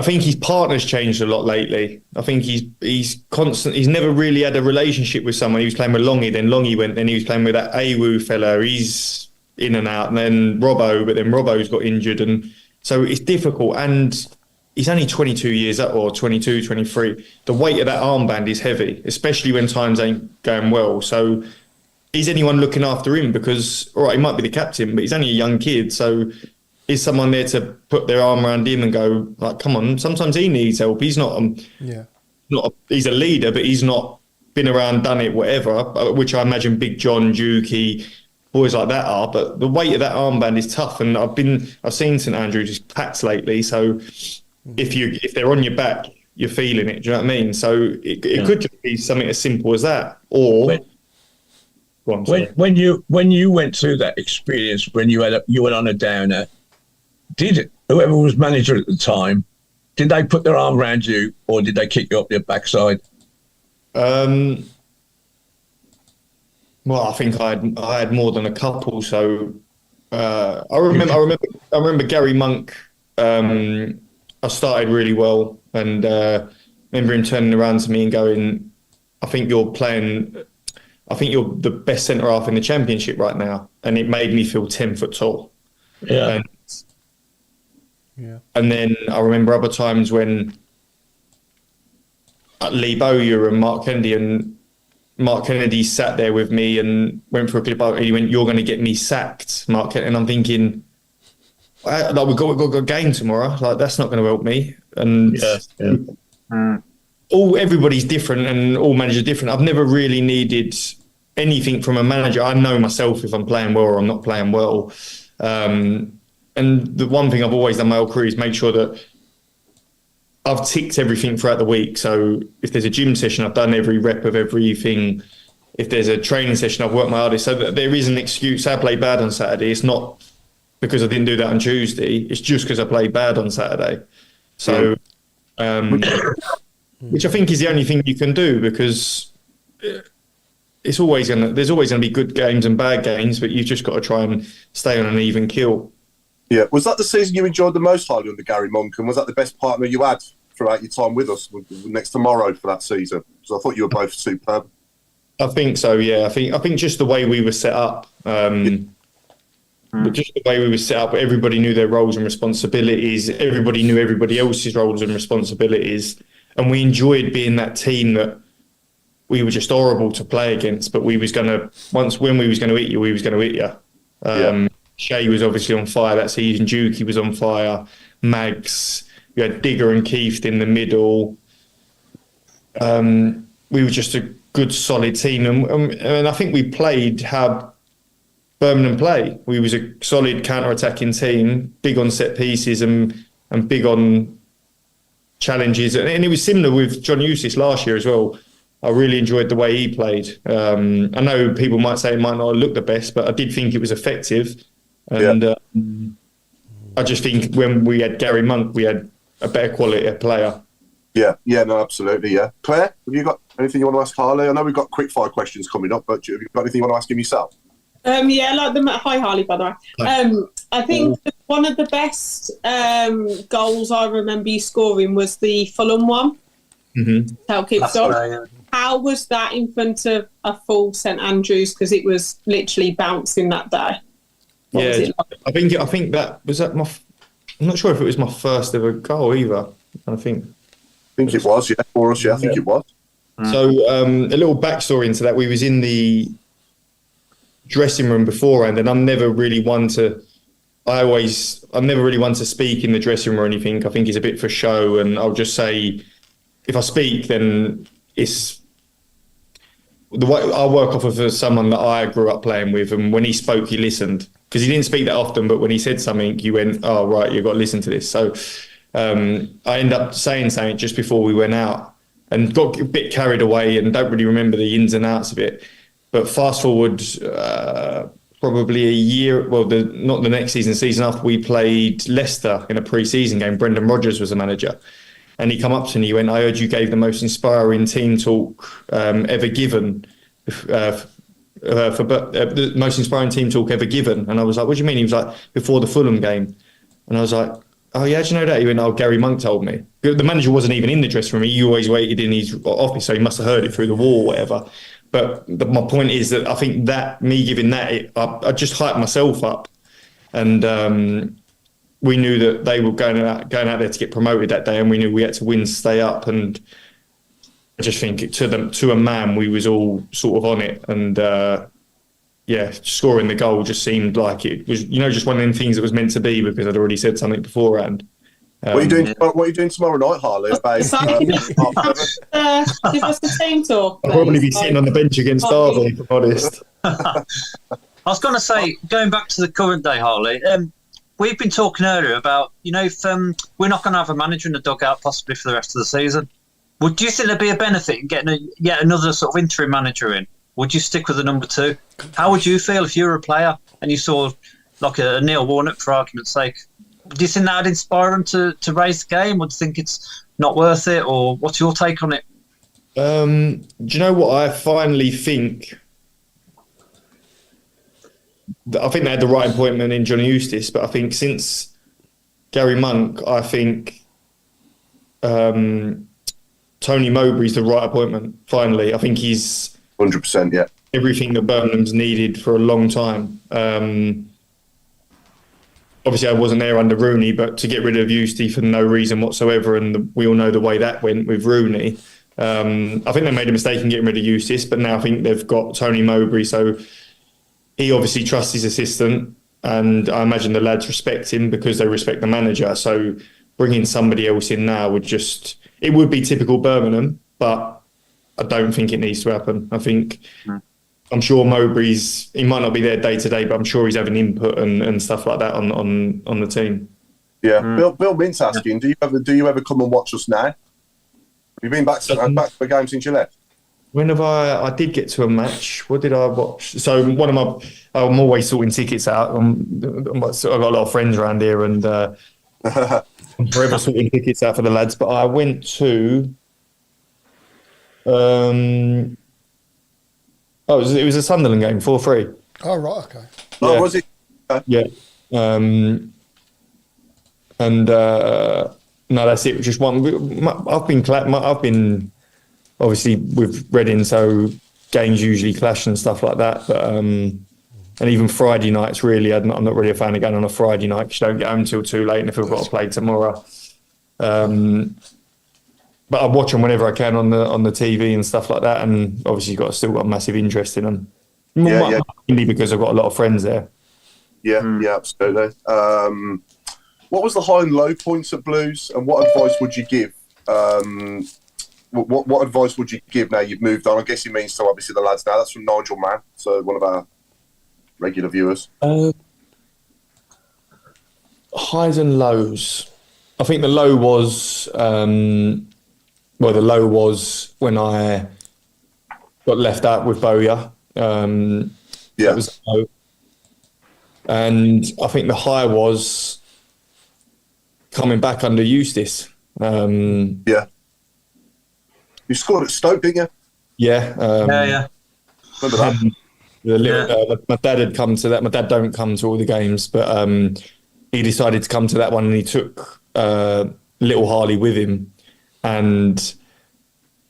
think his partner's changed a lot lately. I think he's constant. He's never really had a relationship with someone. He was playing with Longy, then Longy went, then he was playing with that Awu fella. He's in and out, and then Robbo, but then Robbo's got injured, and so it's difficult. And he's only 22 years up, or 22, 23. The weight of that armband is heavy, especially when times ain't going well. So is anyone looking after him? Because, all right, he might be the captain, but he's only a young kid. So is someone there to put their arm around him and go, like, come on, sometimes he needs help. He's not, he's a leader, but he's not been around, done it, whatever, which I imagine Big John, Dukey, boys like that are. But the weight of that armband is tough. And I've seen St Andrews just pats lately. So if they're on your back, you're feeling it. Do you know what I mean? So it could just be something as simple as that. Or when you went through that experience, when you went on a downer, did whoever was manager at the time, did they put their arm around you, or did they kick you up your backside? Well, I think I had more than a couple. So I remember Gary Monk. I started really well, and remember him turning around to me and going, I think you're the best centre half in the Championship right now. And it made me feel 10 foot tall. Yeah. And then I remember other times when Lee Bowyer and Mark Kennedy sat there with me and went for a clip out, and he went, "You're going to get me sacked, Mark Kennedy." And I'm thinking, like, we've got a game tomorrow. Like, that's not going to help me. And everybody's different, and all managers are different. I've never really needed anything from a manager. I know myself if I'm playing well or I'm not playing well. And the one thing I've always done my whole career is make sure that I've ticked everything throughout the week. So if there's a gym session, I've done every rep of everything. If there's a training session, I've worked my hardest. So that there is an excuse. I played bad on Saturday. It's not because I didn't do that on Tuesday. It's just because I played bad on Saturday. So, which I think is the only thing you can do, because there's always going to be good games and bad games, but you've just got to try and stay on an even keel. Yeah, was that the season you enjoyed the most, Harley, under Gary Monk, and was that the best partner you had throughout your time with us next to Morrow for that season? Because I thought you were both superb. I think so. Yeah, I think just the way we were set up, just the way we were set up, everybody knew their roles and responsibilities. Everybody knew everybody else's roles and responsibilities, and we enjoyed being that team that we were just horrible to play against. But we was when we was going to hit you, we was going to hit you. Shay was obviously on fire that season. Dukey was on fire. Mags. You had Digger and Keith in the middle. We were just a good, solid team. And I think we played how Birmingham play. We was a solid counter-attacking team, big on set pieces and big on challenges. And it was similar with John Eustace last year as well. I really enjoyed the way he played. I know people might say it might not look the best, but I did think it was effective. And I just think when we had Gary Monk, we had a better quality player. Yeah, no, absolutely, yeah. Claire, have you got anything you want to ask Harley? I know we've got quickfire questions coming up, but have you got anything you want to ask him yourself? Hi Harley, by the way. Hi. I think one of the best goals I remember you scoring was the Fulham one. How was that in front of a full St Andrews? Because it was literally bouncing that day. I think that was that my. I'm not sure if it was my first ever goal either. I think it was, yeah, for us, yeah. I think it was. So a little backstory into that: we was in the dressing room beforehand, and I'm never really one to speak in the dressing room or anything. I think it's a bit for show, and I'll just say if I speak, then it's the way I work off of someone that I grew up playing with, and when he spoke, he listened. Because he didn't speak that often, but when he said something, you went, oh, right, you've got to listen to this. So I ended up saying something just before we went out and got a bit carried away and don't really remember the ins and outs of it. But fast forward probably a year, not the next season after, we played Leicester in a pre-season game. Brendan Rodgers was the manager. And he come up to me, he went, I heard you gave the most inspiring team talk ever given the most inspiring team talk ever given. And I was like, what do you mean? He was like, before the Fulham game. And I was like, oh yeah, do you know that? He went, oh, Gary Monk told me. The manager wasn't even in the dressing room. He always waited in his office, so he must have heard it through the wall or whatever. But my point is that I think that me giving that, I just hyped myself up. And we knew that they were going out there to get promoted that day, and we knew we had to win to stay up. And I just think to a man, we was all sort of on it, and scoring the goal just seemed like it was, just one of them things that was meant to be because I'd already said something beforehand. What are you doing tomorrow night, Harley? Give us the team talk. I'll probably be sitting on the bench against Derby, if I'm honest. I was going to say, going back to the current day, Harley, we've been talking earlier about, if we're not going to have a manager in the dugout possibly for the rest of the season. Do you think there'd be a benefit in getting yet another sort of interim manager in? Would you stick with the number two? How would you feel if you were a player and you saw like a Neil Warnock, for argument's sake? Do you think that would inspire him to raise the game, or do you think it's not worth it, or what's your take on it? Do you know what I finally think? I think they had the right appointment in Johnny Eustace, but I think since Gary Monk, I think Tony Mowbray's the right appointment. Finally, I think he's 100%. Yeah, everything that Birmingham's needed for a long time. Obviously, I wasn't there under Rooney, but to get rid of Eustace for no reason whatsoever, and we all know the way that went with Rooney. I think they made a mistake in getting rid of Eustace, but now I think they've got Tony Mowbray, so he obviously trusts his assistant, and I imagine the lads respect him because they respect the manager. So bringing somebody else in now would be typical Birmingham, but I don't think it needs to happen. I think I'm sure he might not be there day to day, but I'm sure he's having input and stuff like that on the team. Yeah, Bill Mint's asking, do you ever come and watch us now? Have you been back to the game since you left? When have I did get to a match. What did I watch? So I'm always sorting tickets out. I've got a lot of friends around here, and I'm forever sorting tickets out for the lads. But I went to Oh, it was a Sunderland game, 4-3. Oh, right, okay. Oh, Yeah. was it? Yeah. No, that's it. Just one. I've been obviously with Reading, so games usually clash and stuff like that. But and even Friday nights, really, I'm not really a fan of going on a Friday night because you don't get home till too late, and if we've got to play tomorrow. But I watch them whenever I can on the TV and stuff like that, and obviously still got a massive interest in them. Mainly because I've got a lot of friends there. Yeah, absolutely. What was the high and low points at Blues, and what advice would you give? What advice would you give now you've moved on? I guess he means to obviously the lads now. That's from Nigel Mann, so one of our regular viewers. Highs and lows. I think the low was the low was when I got left out with Bowyer. That was low. And I think the high was coming back under Eustace. You scored at Stoke, didn't you? Yeah. Remember that? My dad had come to that. My dad don't come to all the games, but he decided to come to that one, and he took little Harley with him. And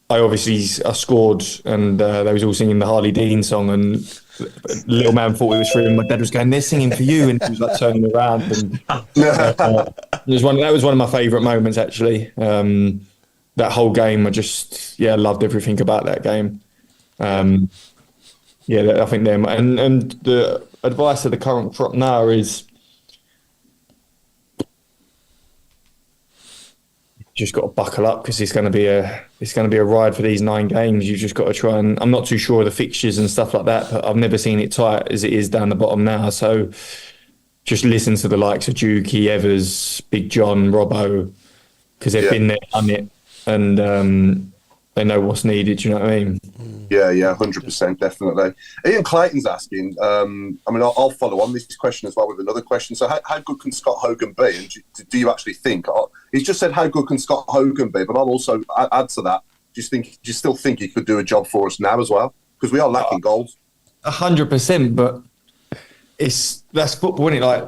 I scored, and they was all singing the Harley Dean song, and little man thought it was for him. My dad was going, "They're singing for you," and he was like turning around. And that was one of my favourite moments, actually. That whole game, I just loved everything about that game. I think them and the advice of the current crop now is just got to buckle up, because it's going to be a ride for these 9 games. You've just got to try, and I'm not too sure of the fixtures and stuff like that, but I've never seen it tight as it is down the bottom now. So just listen to the likes of Dukey, Evers, Big John, Robbo, because they've been there, done it, and they know what's needed. Do you know what I mean? Yeah, 100%, definitely. Ian Clayton's asking, I'll follow on this question as well with another question. So how good can Scott Hogan be? And do you actually think, he's just said how good can Scott Hogan be, but I'll also add to that, do you still think he could do a job for us now as well? Because we are lacking goals. 100%, but that's football, isn't it? Like,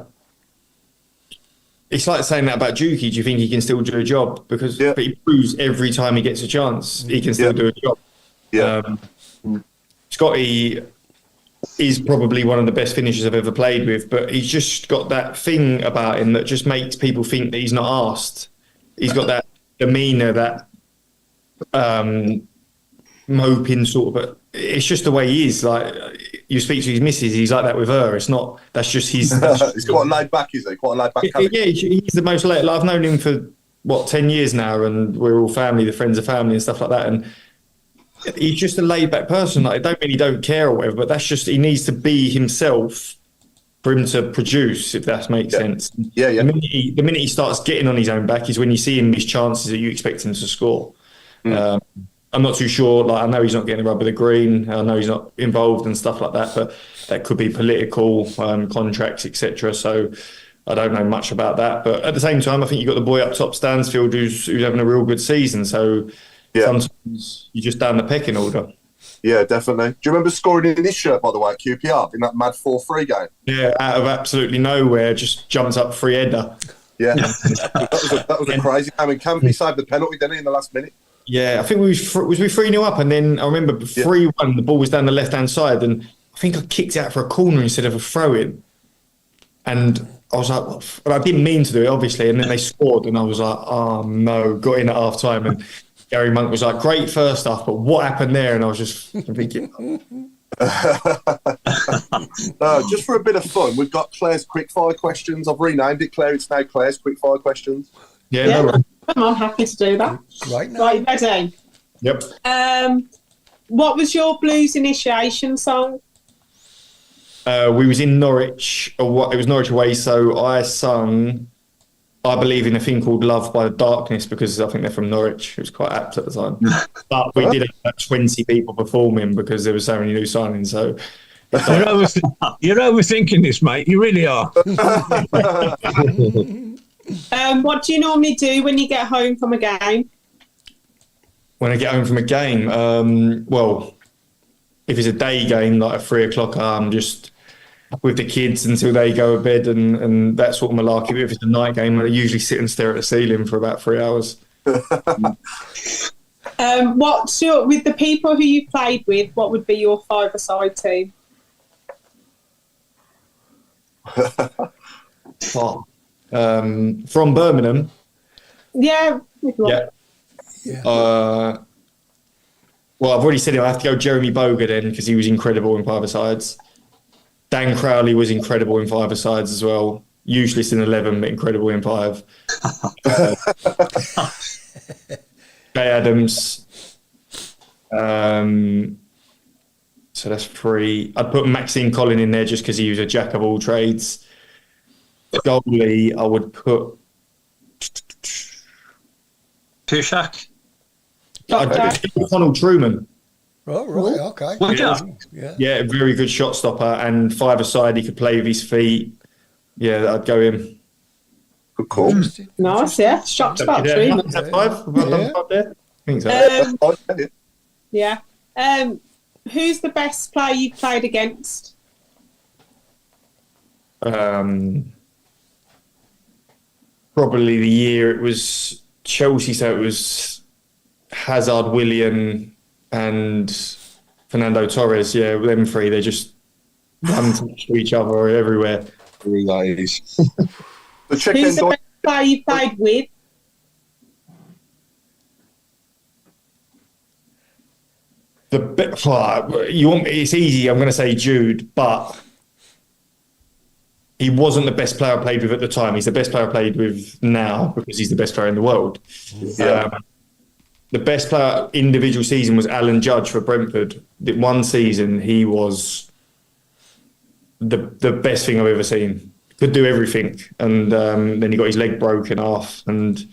it's like saying that about Dukey. Do you think he can still do a job? But he proves every time he gets a chance, he can still do a job. Scotty is probably one of the best finishers I've ever played with, but he's just got that thing about him that just makes people think that he's not asked. He's got that demeanour, that moping sort of, but it's just the way he is. Like, you speak to his missus, he's like that with her. It's not, that's just his... He's quite laid back, is he? Quite a laid back character. Yeah, he's the most laid. Like, I've known him for, 10 years now, and we're all family, the friends of family and stuff like that, and he's just a laid back person. Like, I don't care or whatever, but that's just, he needs to be himself for him to produce, if that makes sense. Yeah. The minute he starts getting on his own back is when you see him miss chances that you expect him to score. I'm not too sure. Like, I know he's not getting the rub of the green. I know he's not involved and stuff like that, but that could be political, contracts, etc. So I don't know much about that. But at the same time, I think you've got the boy up top, Stansfield, who's having a real good season. So sometimes you're just down the pecking order. Yeah, definitely. Do you remember scoring in this shirt, by the way, at QPR in that mad 4-3 game? Yeah, out of absolutely nowhere, just jumped up free header. Yeah, that was a crazy game. And Campy saved the penalty, didn't he, in the last minute? Yeah, I think we 3-0 up, and then I remember 3-1, the ball was down the left-hand side, and I think I kicked it out for a corner instead of a throw-in. And I was like, well, I didn't mean to do it, obviously, and then they scored, and I was like, oh no, got in at half-time, and Gary Monk was like, great first half, but what happened there? And I was just thinking... just for a bit of fun, we've got Claire's Quickfire questions. I've renamed it, Claire. It's now Claire's Quickfire questions. Yeah. I'm happy to do that. Right, ready? Yep. What was your blues initiation song? We was in Norwich. It was Norwich away, so I sung I Believe in a Thing Called Love by the Darkness, because I think they're from Norwich. It was quite apt at the time. But we did have 20 people performing because there were so many new signings. So you're overthinking this, mate. You really are. What do you normally do when you get home from a game? When I get home from a game, well, if it's a day game, like a 3 o'clock, I'm just with the kids until they go to bed and that sort of malarkey. But if it's a night game, I usually sit and stare at the ceiling for about 3 hours. With the people who you played with, what would be your five-a-side team? From Birmingham. Yeah. Yeah. Well, I've already said it. I have to go Jeremy Boga then because he was incredible in five-a-sides. Dan Crowley was incredible in five-a-sides as well. Useless in 11, but incredible in 5. Jay Adams. So that's 3. I'd put Maxine Collin in there just because he was a jack of all trades. Goalie, I would put Pushak. Donald Truman. Oh, right, okay. Would you? Yeah, very good shot stopper and five-a-side. He could play with his feet. Yeah, I'd go him. Good call. Nice, yeah. Shocked about Truman. Is that 5? Have I done 5 there? I think so. Yeah. Who's the best player you've played against? Probably the year it was Chelsea, so it was Hazard, Willian, and Fernando Torres. Yeah, them 3, they're just one touch to each other everywhere. Relays. Who's the best player you played with? It's easy. I'm going to say Jude, but he wasn't the best player I played with at the time. He's the best player I played with now because he's the best player in the world. Yeah. The best player individual season was Alan Judge for Brentford. One season, he was the best thing I've ever seen. Could do everything, and then he got his leg broken off, and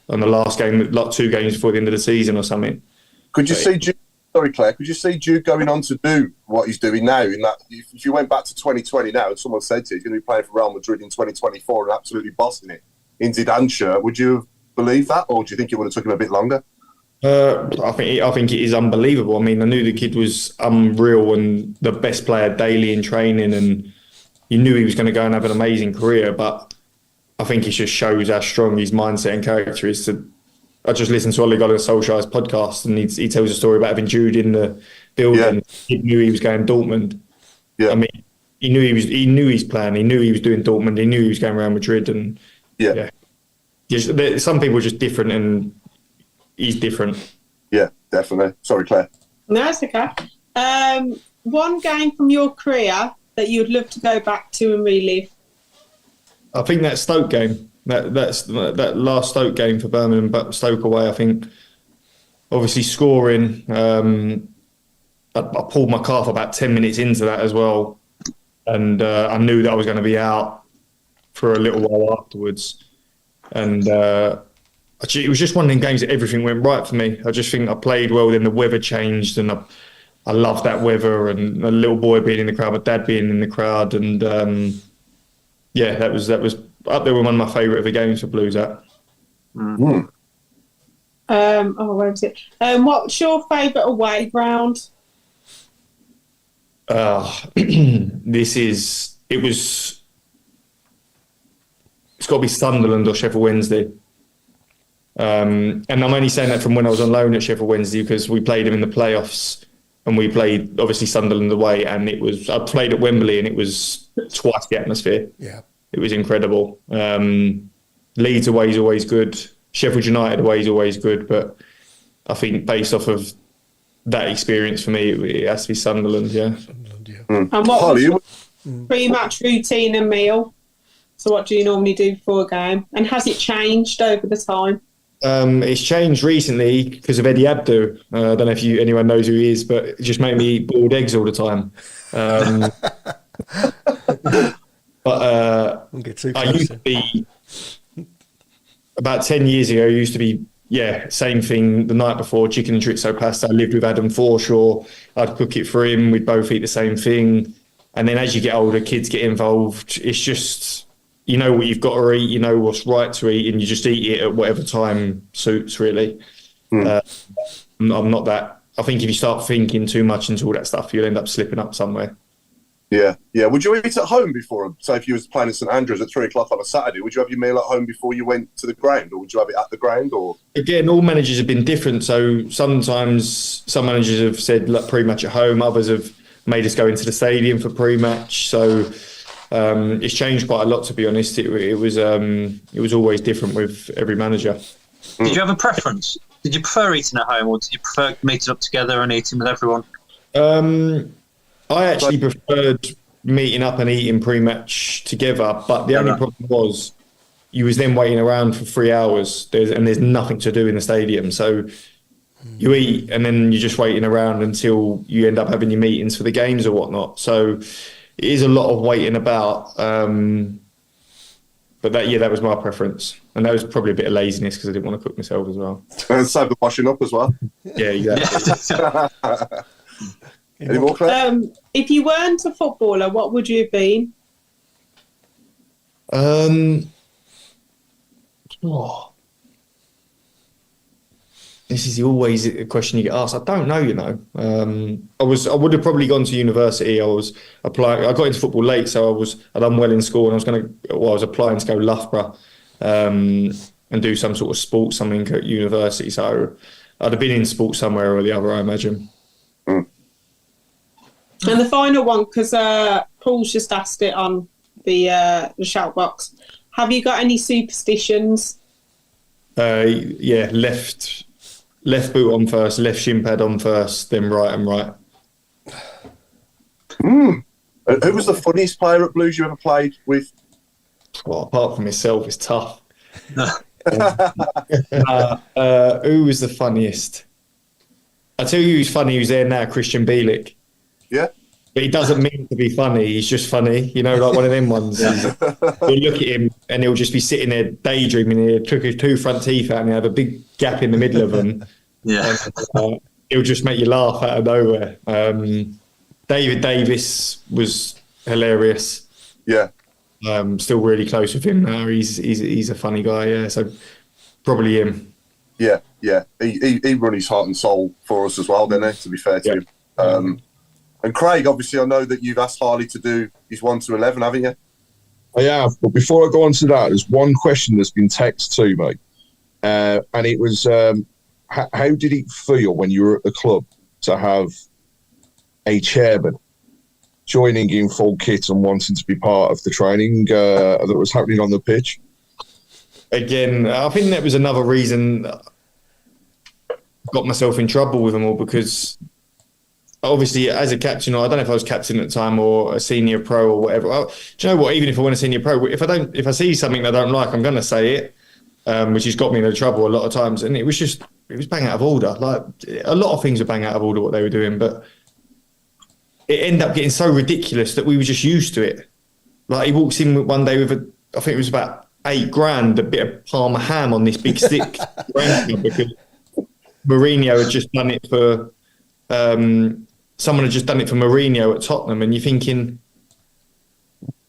on the last game, like 2 games before the end of the season or something. Could you see Jude? Sorry, Claire. Could you see Jude going on to do what he's doing now? In that, if you went back to 2020 now, and someone said to you, he's going to be playing for Real Madrid in 2024 and absolutely bossing it in Zidane's shirt, would you believe that, or do you think it would have took him a bit longer? I think it is unbelievable. I mean, I knew the kid was unreal and the best player daily in training, and you knew he was going to go and have an amazing career. But I think it just shows how strong his mindset and character is. I just listened to Ole Gunnar Solskjaer's podcast, and he tells a story about having Jude in the building. Yeah. He knew he was going Dortmund. Yeah. I mean, he knew his plan. He knew he was doing Dortmund. He knew he was going around Madrid, and some people are just different, and he's different. Yeah, definitely. Sorry, Claire. No, it's okay. One game from your career that you'd love to go back to and relive? I think that Stoke game. That last Stoke game for Birmingham, but Stoke away, I think. Obviously scoring. I pulled my calf about 10 minutes into that as well. And I knew that I was going to be out for a little while afterwards. And it was just one of them games that everything went right for me. I just think I played well, then the weather changed, and I loved that weather, and a little boy being in the crowd, my dad being in the crowd, and that was up there with one of my favourite of the games for Blues. Where was it? What's your favourite away ground? It's got to be Sunderland or Sheffield Wednesday. And I'm only saying that from when I was on loan at Sheffield Wednesday, because we played them in the playoffs, and we played obviously Sunderland away, and I played at Wembley, and it was twice the atmosphere. Yeah. It was incredible. Leeds away is always good. Sheffield United away is always good, but I think based off of that experience for me, it has to be Sunderland, yeah. And what was your pre-match routine and meal? So what do you normally do before a game? And has it changed over the time? It's changed recently because of Eddie Abdu. I don't know if anyone knows who he is, but it just made me eat boiled eggs all the time. But I used to be, about 10 years ago, I used to be, same thing the night before, chicken and chorizo pasta. I lived with Adam Forshaw. I'd cook it for him. We'd both eat the same thing. And then as you get older, kids get involved. It's just, you know what you've got to eat, you know what's right to eat, and you just eat it at whatever time suits, really. I'm not that I think if you start thinking too much into all that stuff, you'll end up slipping up somewhere. Yeah. Would you eat at home before? So if you was playing at St Andrews at 3:00 on a Saturday, would you have your meal at home before you went to the ground, or would you have it at the ground? Or again, all managers have been different. So sometimes some managers have said like, pre-match at home. Others have made us go into the stadium for pre-match. So it's changed quite a lot, to be honest. It was always different with every manager. Did you have a preference? Did you prefer eating at home, or did you prefer meeting up together and eating with everyone? I actually preferred meeting up and eating pre-match together, but the only problem was you was then waiting around for 3 hours. There's nothing to do in the stadium, so you eat and then you're just waiting around until you end up having your meetings for the games or whatnot. So it is a lot of waiting about. But that was my preference, and that was probably a bit of laziness because I didn't want to cook myself as well. And save the washing up as well. Yeah, exactly. Any more, Claire? If you weren't a footballer, what would you have been? This is always a question you get asked. I don't know, I would have probably gone to university. I was applying. I got into football late, so I'd done well in school, and I was applying to go Loughborough and do some sort of sports, something at university. So I'd have been in sports somewhere or the other, I imagine. And the final one, because Paul's just asked it on the shout box. Have you got any superstitions? Yeah, left boot on first, left shin pad on first, then right and right. Who was the funniest player at Blues you ever played with? Well, apart from myself, it's tough. Who was the funniest? I tell you who's funny, who's there now, Christian Bielik. Yeah. But he doesn't mean to be funny. He's just funny, like one of them ones. You'll look at him and he'll just be sitting there daydreaming. He took his 2 front teeth out and he had a big gap in the middle of them. Yeah. And, he'll just make you laugh out of nowhere. David Davis was hilarious. Yeah. Still really close with him now. He's a funny guy, yeah. So probably him. Yeah. He run his heart and soul for us as well, didn't he? To be fair to him. And Craig, obviously, I know that you've asked Harley to do his 1 to 11, haven't you? I have, but before I go on to that, there's one question that's been texted to me, and it was, how did it feel when you were at the club to have a chairman joining in full kit and wanting to be part of the training that was happening on the pitch? Again, I think that was another reason I got myself in trouble with them all, because obviously as a captain, or I don't know if I was captain at the time or a senior pro or whatever. Do you know what? Even if I want a senior pro, if I see something I don't like, I'm going to say it, which has got me into trouble a lot of times. And it was bang out of order. Like a lot of things were bang out of order what they were doing, but it ended up getting so ridiculous that we were just used to it. Like he walks in one day with I think it was about $8,000, a bit of Parma ham on this big stick, because Mourinho had just done it for. Someone had just done it for Mourinho at Tottenham, and you're thinking,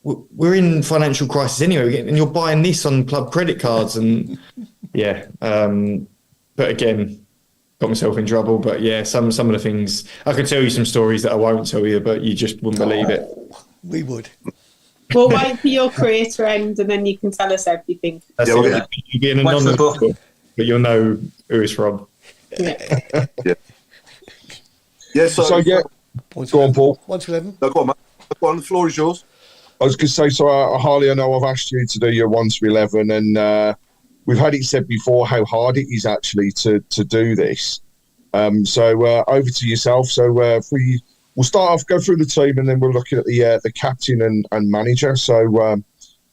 we're in financial crisis anyway, and you're buying this on club credit cards, and but again, got myself in trouble. But yeah, some of the things I could tell you some stories that I won't tell you, but you just wouldn't believe it. We would. We'll wait for your career to end, and then you can tell us everything. That's it. You'll be an anonymous book, but you'll know who it's from. Yeah. So go on, Paul. 1 to 11. No, go on, mate. Go on, the floor is yours. I was going to say, Harley, I know I've asked you to do your 1 to 11, and we've had it said before how hard it is actually to do this. So over to yourself. So we'll start off, go through the team, and then we'll look at the captain and manager. So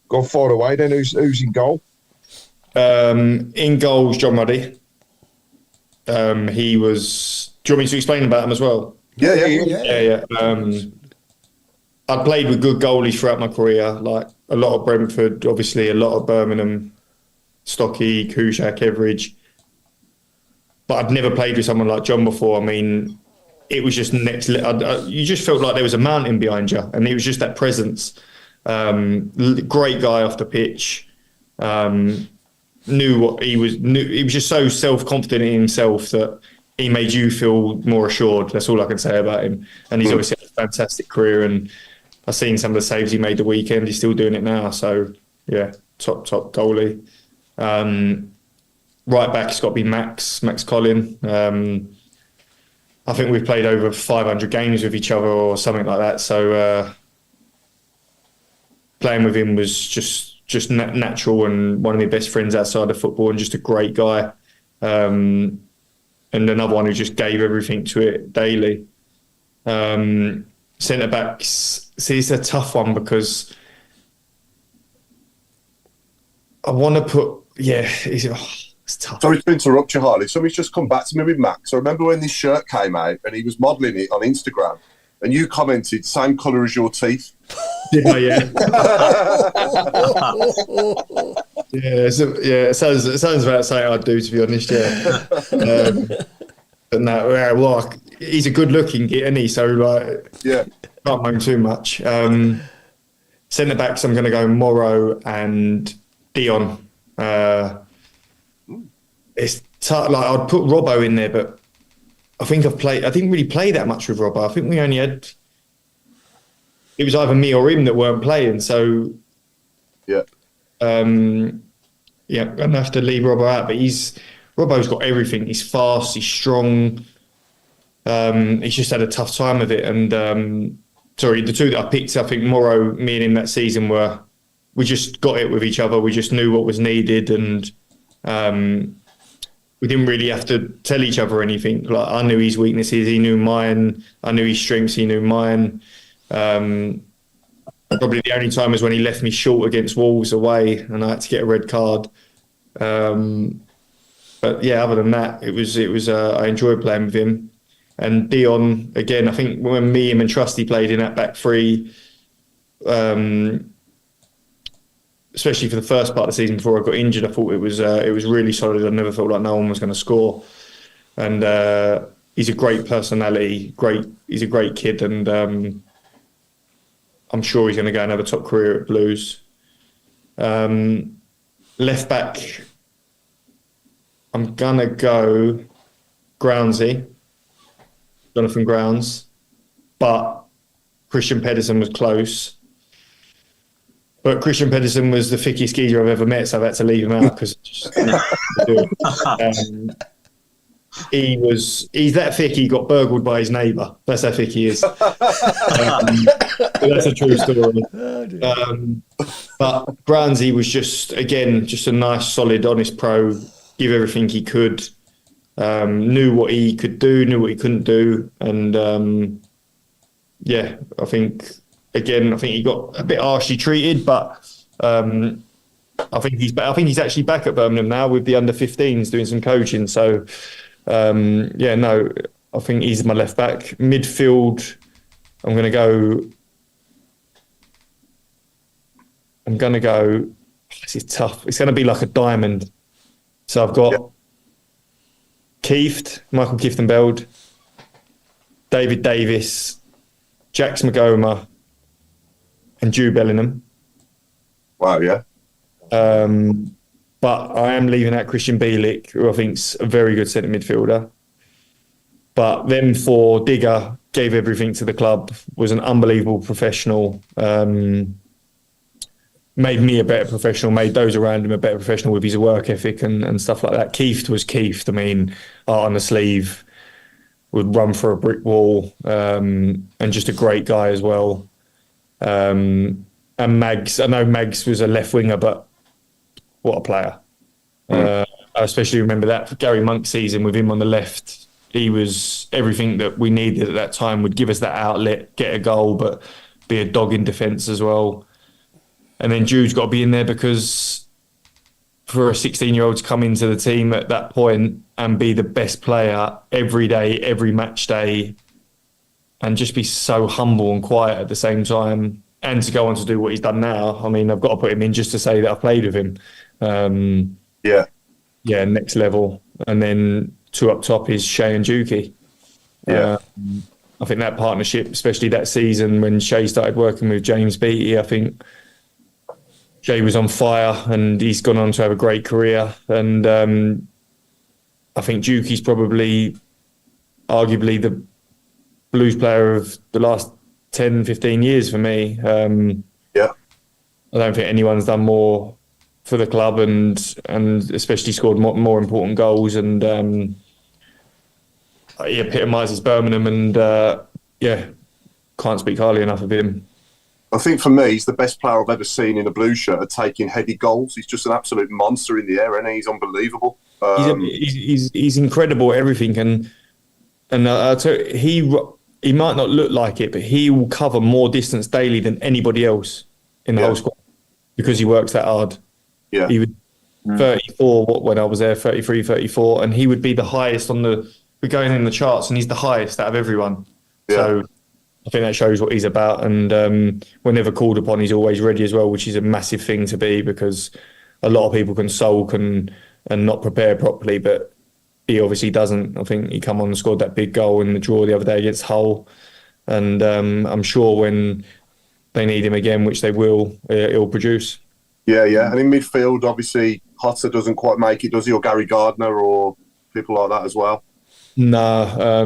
go far away then. Who's in goal? In goal is John Ruddy. He was. Do you want me to explain about him as well? Yeah. I played with good goalies throughout my career, like a lot of Brentford, obviously a lot of Birmingham, Stocky, Kushak, Everidge. But I'd never played with someone like John before. I mean, it was just next. You just felt like there was a mountain behind you, and it was just that presence. Great guy off the pitch. Knew what he was. He was just so self-confident in himself that he made you feel more assured. That's all I can say about him. And he's obviously had a fantastic career, and I've seen some of the saves he made the weekend. He's still doing it now. So, yeah, top goalie. Right back, it's got to be Max Collin. I think we've played over 500 games with each other or something like that. So playing with him was just natural, and one of my best friends outside of football, and just a great guy. And another one who just gave everything to it daily. Centre backs, see, it's a tough one because I want to put, it's tough. Sorry to interrupt you, Harley. Somebody's just come back to me with Max. I remember when this shirt came out and he was modelling it on Instagram, and you commented, same colour as your teeth. Yeah. It sounds about something I'd do, to be honest. Yeah, but no, well, he's a good-looking kid, isn't he? So can't moan too much. Centre backs, I'm going to go Morrow and Dion. It's tough. Like, I'd put Robbo in there, but I think I didn't really play that much with Robbo. I think we only had. It was either me or him that weren't playing. So, I'm gonna have to leave Robbo out. But Robbo's got everything. He's fast. He's strong. He's just had a tough time of it. And the two that I picked, I think Morrow, me and him that season we just got it with each other. We just knew what was needed, and we didn't really have to tell each other anything. Like, I knew his weaknesses, he knew mine. I knew his strengths, he knew mine. Probably the only time was when he left me short against Wolves away, and I had to get a red card. But yeah, other than that, it was. I enjoyed playing with him. And Dion, again, I think when me, him, and Trusty played in that back three, especially for the first part of the season before I got injured, I thought it was really solid. I never felt like no one was going to score. And he's a great personality. He's a great kid, and I'm sure he's going to go and have a top career at Blues. Left back, I'm going to go Groundsy, Jonathan Grounds, but Christian Pedersen was close. But Christian Pedersen was the thickest geezer I've ever met, so I've had to leave him out because he's that thick he got burgled by his neighbour. That's how thick he is. But that's a true story. But Brownsy was just a nice, solid, honest pro, give everything he could, knew what he could do, knew what he couldn't do. And I think he got a bit harshly treated, but I think he's actually back at Birmingham now with the under-15s doing some coaching. So I think he's my left back. Midfield, I'm going to go. This is tough. It's going to be like a diamond. So I've got Michael Kieftenbeld, David Davis, Jax Magoma, and Jude Bellingham. Wow, yeah. But I am leaving out Christian Bielik, who I think's a very good centre midfielder. But then for Digger, gave everything to the club, was an unbelievable professional, made me a better professional, made those around him a better professional with his work ethic and stuff like that. Kieft was Kieft. I mean, art on the sleeve, would run for a brick wall, and just a great guy as well. And Mags, I know Mags was a left winger, but what a player. I especially remember that Gary Monk season with him on the left. He was everything that we needed at that time, would give us that outlet, get a goal, but be a dog in defence as well. And then Jude's got to be in there because for a 16-year-old to come into the team at that point and be the best player every day, every match day, and just be so humble and quiet at the same time, and to go on to do what he's done now. I mean, I've got to put him in just to say that I've played with him. Next level. And then two up top is Shay and Juki. I think that partnership, especially that season when Shay started working with James Beattie, I think Shay was on fire and he's gone on to have a great career. And I think Juki's probably arguably the Blues player of the last 10, 15 years for me. Yeah. I don't think anyone's done more for the club and especially scored more important goals, and he epitomises Birmingham, and can't speak highly enough of him. I think for me, he's the best player I've ever seen in a blue shirt at taking heady goals. He's just an absolute monster in the air, and he's unbelievable. He's incredible at everything, and I'll tell you, he might not look like it, but he will cover more distance daily than anybody else in the whole squad because he works that hard. Yeah. He would 34 when I was there, 33, 34, and he would be the highest we're going in the charts, and he's the highest out of everyone. Yeah. So I think that shows what he's about, and whenever called upon, he's always ready as well, which is a massive thing to be, because a lot of people can sulk and not prepare properly, but he obviously doesn't. I think he come on and scored that big goal in the draw the other day against Hull, and I'm sure when they need him again, which they will, he'll produce. Yeah. And in midfield, obviously, Hotter doesn't quite make it, does he? Or Gary Gardner or people like that as well? Nah.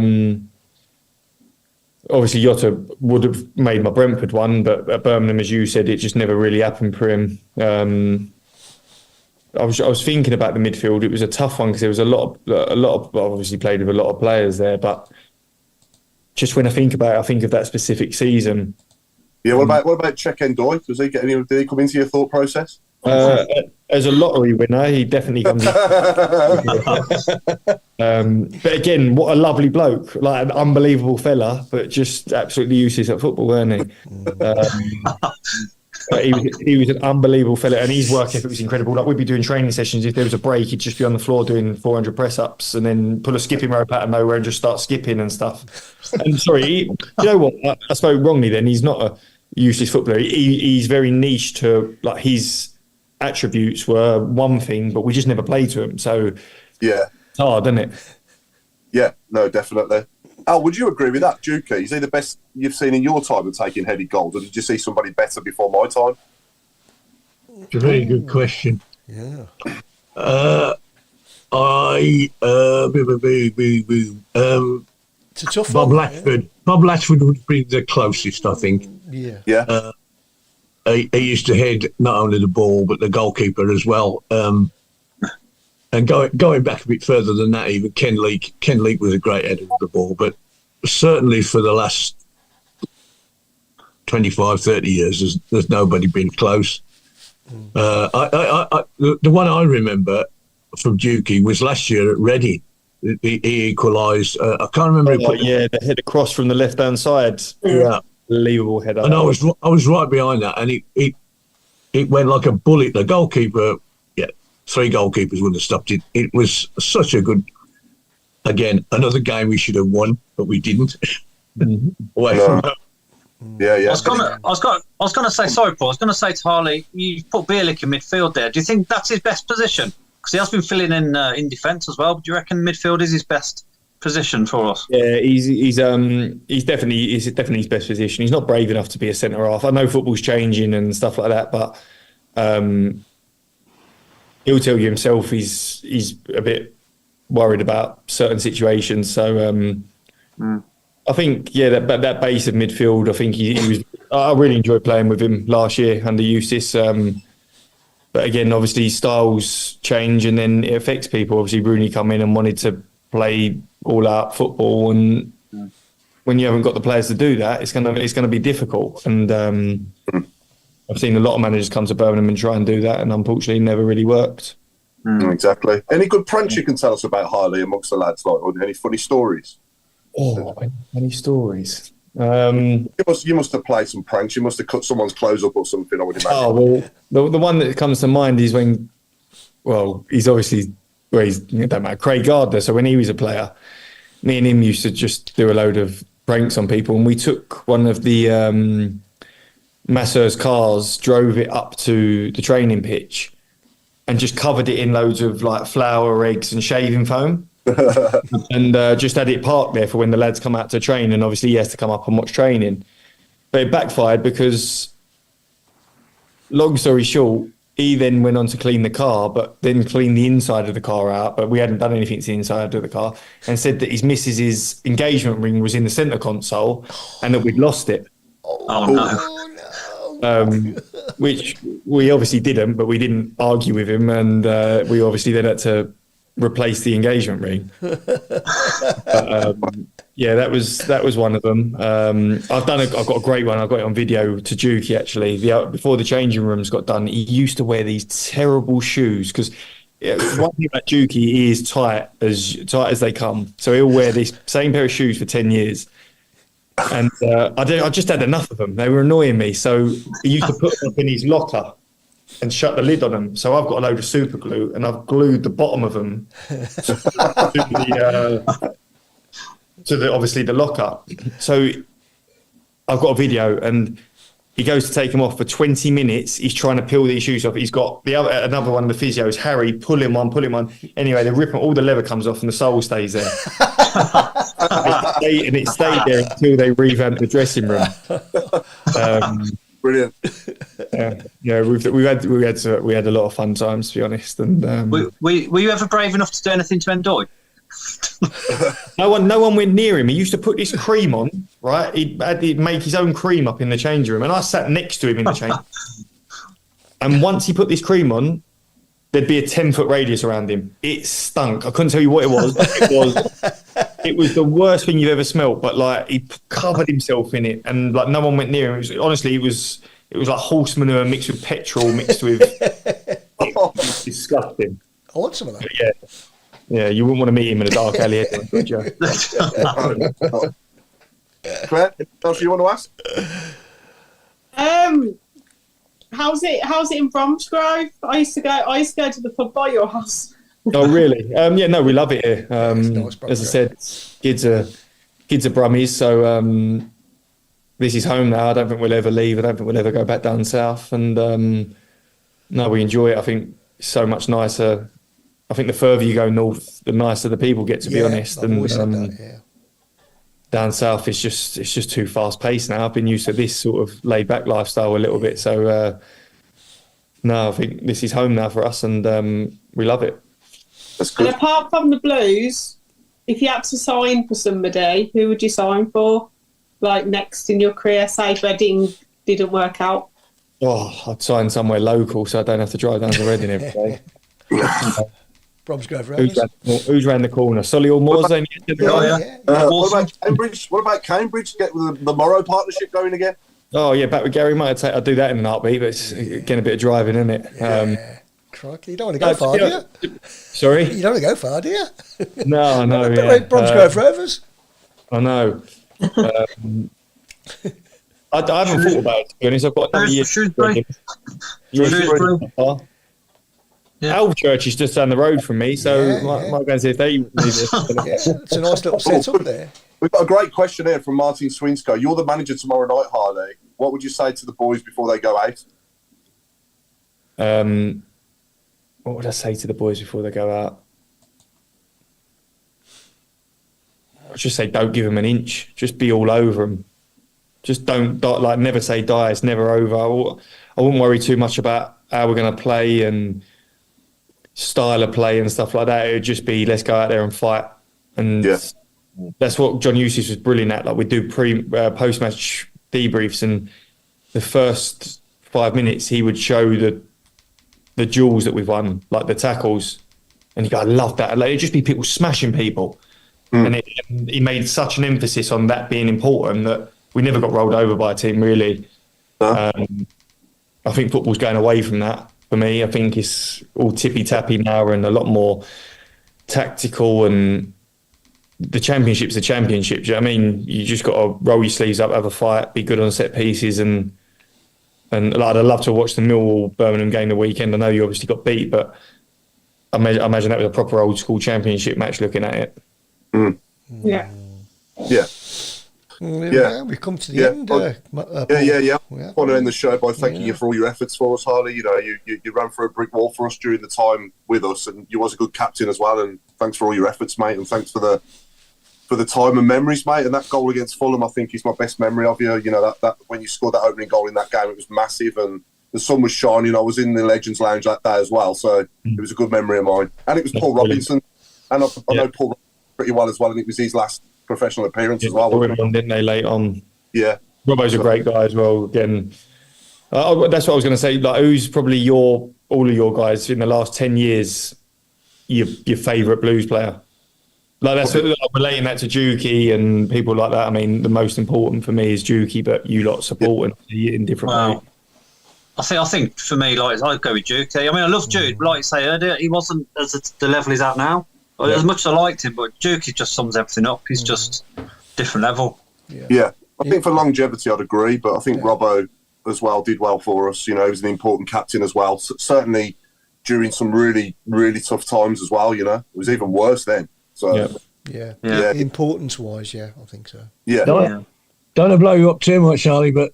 Obviously, Jota would have made my Brentford one, but at Birmingham, as you said, it just never really happened for him. I was thinking about the midfield. It was a tough one because there was a lot of obviously played with a lot of players there, but just when I think about it, I think of that specific season. Yeah, what about Czech Endoy? Did he come into your thought process? As a lottery winner, he definitely comes in. But again, what a lovely bloke. Like an unbelievable fella, but just absolutely useless at football, weren't he? But he was an unbelievable fella, and his work ethic was incredible. Like, we'd be doing training sessions. If there was a break, he'd just be on the floor doing 400 press-ups and then pull a skipping rope out of nowhere and just start skipping and stuff. And sorry, you know what? I spoke wrongly then. He's not a useless footballer. He's very niche to, like, his attributes were one thing, but we just never played to him. So yeah, it's hard, isn't it? Yeah, no, definitely. Al, would you agree with that, Dukey? Is he the best you've seen in your time of taking heady goals, or did you see somebody better before my time? It's a very good question. Yeah. It's a tough Bob one. Latchford. Yeah. Bob Latchford would be the closest, I think. Yeah. Yeah. He used to head not only the ball but the goalkeeper as well. And going back a bit further than that, even Ken Leake was a great header of the ball, but certainly for the last 25, 30 years, there's nobody been close. The one I remember from Dukey was last year at Reading. He equalised. I can't remember. The head across from the left-hand side. Yeah. Unbelievable header. And I was right behind that, and it went like a bullet. The goalkeeper, three goalkeepers wouldn't have stopped it. It was such a good. Again, another game we should have won, but we didn't. Away from home. Yeah. I was gonna say, sorry, Paul. I was gonna say to Harley, you put Bielik in midfield there. Do you think that's his best position? Because he has been filling in defence as well. But do you reckon midfield is his best position for us? Yeah, he's definitely his best position. He's not brave enough to be a centre half. I know football's changing and stuff like that, but he'll tell you himself he's a bit worried about certain situations. So I think that base of midfield. I think he was. I really enjoyed playing with him last year under Eustace. But again, obviously styles change and then it affects people. Obviously, Rooney come in and wanted to play all-out football, and when you haven't got the players to do that, it's gonna be difficult. And I've seen a lot of managers come to Birmingham and try and do that, and unfortunately, it never really worked. Exactly. Any good pranks you can tell us about Harley amongst the lads, like, or any funny stories? Oh, any stories? You must have played some pranks. You must have cut someone's clothes up or something, I would imagine. Oh, well, the one that comes to mind is when, he's obviously, it don't matter, Craig Gardner. So when he was a player, me and him used to just do a load of pranks on people, and we took one of the Masseur's cars, drove it up to the training pitch, and just covered it in loads of like flour, eggs, and shaving foam. And just had it parked there for when the lads come out to train, and obviously he has to come up and watch training. But it backfired because, long story short, he then went on to clean the car, but then clean the inside of the car out. But we hadn't done anything to the inside of the car, and said that his missus's engagement ring was in the centre console, and that we'd lost it. Which we obviously didn't, but we didn't argue with him, and we obviously then had to replace the engagement ring. Yeah, that was one of them. I've got a great one. I got it on video to Juki actually. Before the changing rooms got done, he used to wear these terrible shoes because one thing about Juki, he is tight as they come. So he'll wear this same pair of shoes for 10 years. And I just had enough of them. They were annoying me. So he used to put them up in his locker and shut the lid on them. So I've got a load of super glue and I've glued the bottom of them to the obviously the locker. So I've got a video and he goes to take them off for 20 minutes. He's trying to peel these shoes off. He's got another one of the physios, Harry, pull him on. Anyway, they rip them, all the leather comes off and the sole stays there. And it stayed there until they revamped the dressing room. Brilliant. Yeah, we had a lot of fun times, to be honest. And were you ever brave enough to do anything to Endoy? No one went near him. He used to put this cream on, right? He'd make his own cream up in the changing room, and I sat next to him in the change. And once he put this cream on, there'd be a 10-foot radius around him. It stunk. I couldn't tell you what it was. It was the worst thing you've ever smelt. But like he covered himself in it, and like no one went near him. It was like horse manure mixed with petrol mixed with. It was disgusting. I want some of that. Yeah, you wouldn't want to meet him in a dark alley, would you? Claire, anything else you want to ask? How's it in Bromsgrove? I used to go to the pub by your house. Oh, really? Yeah, no, we love it here. Nice, as I said, kids are Brummies, so this is home now. I don't think we'll ever leave. I don't think we'll ever go back down south. And no, we enjoy it. I think it's so much nicer. I think the further you go north, the nicer the people get, to be honest. And down south, it's just too fast paced now. I've been used to this sort of laid back lifestyle a little bit. So no, I think this is home now for us, and we love it. That's good. And apart from the Blues, if you had to sign for somebody, who would you sign for? Like next in your career, say Reading didn't work out. Oh, I'd sign somewhere local so I don't have to drive down to Reading every day. Bromsgrove Who's round the corner? Solihull Moors. What about Cambridge? Get the Morrow partnership going again? Oh yeah, back with Gary. I'd do that in an heartbeat, but it's getting a bit of driving, isn't it? Crikey, you don't want to go far, do you? Sorry? You don't want to go far, do you? No. Bromsgrove Rovers. I know. I haven't thought about it, to be honest. I've got another year. Shrewsbury. Alvechurch is just down the road from me, so might go and see if they need it. It's a nice little set-up there. We've got a great question here from Martin Swinsko. You're the manager tomorrow night, Harley. What would you say to the boys before they go out? What would I say to the boys before they go out? I'd just say don't give them an inch. Just be all over them. Just don't, never say die. It's never over. I wouldn't worry too much about how we're going to play and style of play and stuff like that. It would just be, let's go out there and fight. And that's what John Eustace was brilliant at. Like, we do post-match debriefs, and the first 5 minutes he would show the duels that we've won, like the tackles, and you go, I love that. Like, it'd just be people smashing people. And he made such an emphasis on that being important that we never got rolled over by a team, really. I think football's going away from that for me. I think it's all tippy-tappy now and a lot more tactical, and the championship's the championship. Do you know what I mean? You just got to roll your sleeves up, have a fight, be good on set pieces, and like, I'd love to watch the Millwall Birmingham game the weekend. I know you obviously got beat, but I imagine that was a proper old school championship match looking at it. Yeah. We've come to the end. I want to end the show by thanking you for all your efforts for us, Harley. You know, you ran through a brick wall for us during the time with us, and you was a good captain as well. And thanks for all your efforts, mate. And thanks for the time and memories, mate. And that goal against Fulham, I think, is my best memory of you. You know, that when you scored that opening goal in that game, it was massive. And the sun was shining. I was in the Legends Lounge that day as well, so it was a good memory of mine. And it was Paul Robinson, and I know Paul pretty well as well, and it was his last professional appearance as well. Didn't they, late on? Yeah. Robbo's a great guy as well. Again, that's what I was going to say. Like, who's probably all of your guys in the last 10 years, your favourite Blues player? Like, that's I'm relating that to Juki and people like that. I mean, the most important for me is Juki, but you lot supporting in different ways. I think for me, like, I'd go with Juki. I mean, I love Jude, but like you say earlier, he wasn't as the level he's at now. As much as I liked him, but Juki just sums everything up. He's just different level. Yeah. I think for longevity, I'd agree, but I think Robbo as well did well for us. You know, he was an important captain as well. Certainly during some really, really tough times as well. You know, it was even worse then. So yeah. Importance-wise, I think so. Yeah. Don't to blow you up too much, Harley, but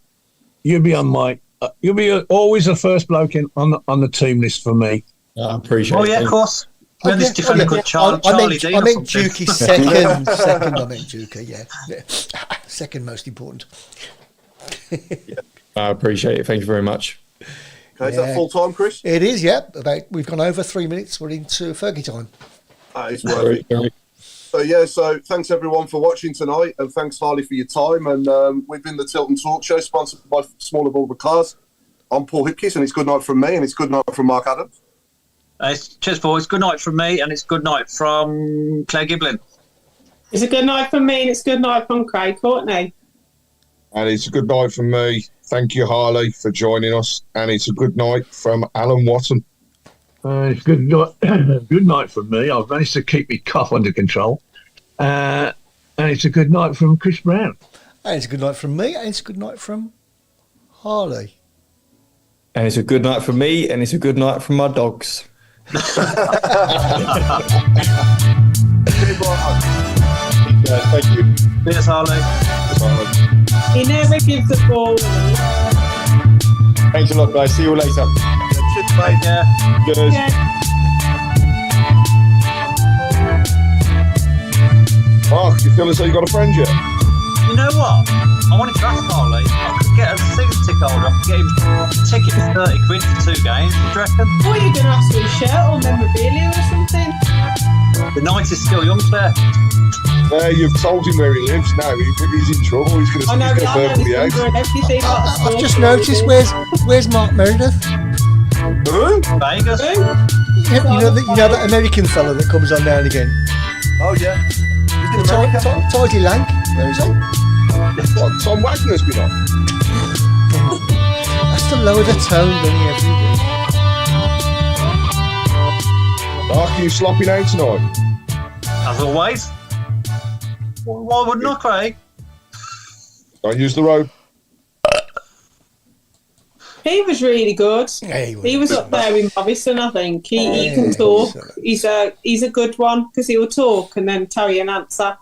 you'll be on my. You'll be always the first bloke on the team list for me. I appreciate it. Oh yeah, of course. We had this different good Charlie Dean. I meant Juki second. Second, I meant Juki. Yeah. Second most important. I appreciate it. Thank you very much. Okay, is that full time, Chris? It is. Yeah. We've gone over 3 minutes. We're into Fergie time. It's worth it. So thanks everyone for watching tonight, and thanks Harley for your time. And we've been the Tilton Talk Show, sponsored by Smaller Ball Cars. I'm Paul Hipkiss, and it's good night from me, and it's good night from Mark Adams. Cheers, Paul. It's good night from me, and it's good night from Claire Giblin. It's a good night from me, and it's good night from Craig Courtney. And it's a good night from me. Thank you, Harley, for joining us. And it's a good night from Alan Watson. It's good night from me. I've managed to keep my cough under control. And it's a good night from Chris Browne. And it's a good night from me, and it's a good night from Harley. And it's a good night from me, and it's a good night from my dogs. Thank you. Cheers, Harley. He never gives a ball. Thanks a lot, guys. See you all later. Cheers, mate. Cheers. Mark, you feel as though you got a friend yet? You know what? I wanted to ask Harley. I could get a season ticket holder. I could get him a ticket for 30 quid for 2 games. What do you reckon? Or you're going to ask for a shirt or memorabilia or something. The night is still young, Claire. You've told him where he lives now. He's in trouble. He's going to verbally out. I've just noticed. Where's Mark Meredith? Who? Vegas. You know that American fella that comes on now and again. Oh yeah. He's in America. Tidy Lank. Where is he? What, Tom Wagner's been on? That's to lower the tone, don't he, every week? Mark, are you slopping out tonight? As always. Why wouldn't I, Craig? Don't use the rope. He was really good. Yeah, he was up there with Morrison, I think. He can talk. He's a good one because he'll talk and then tell you an answer.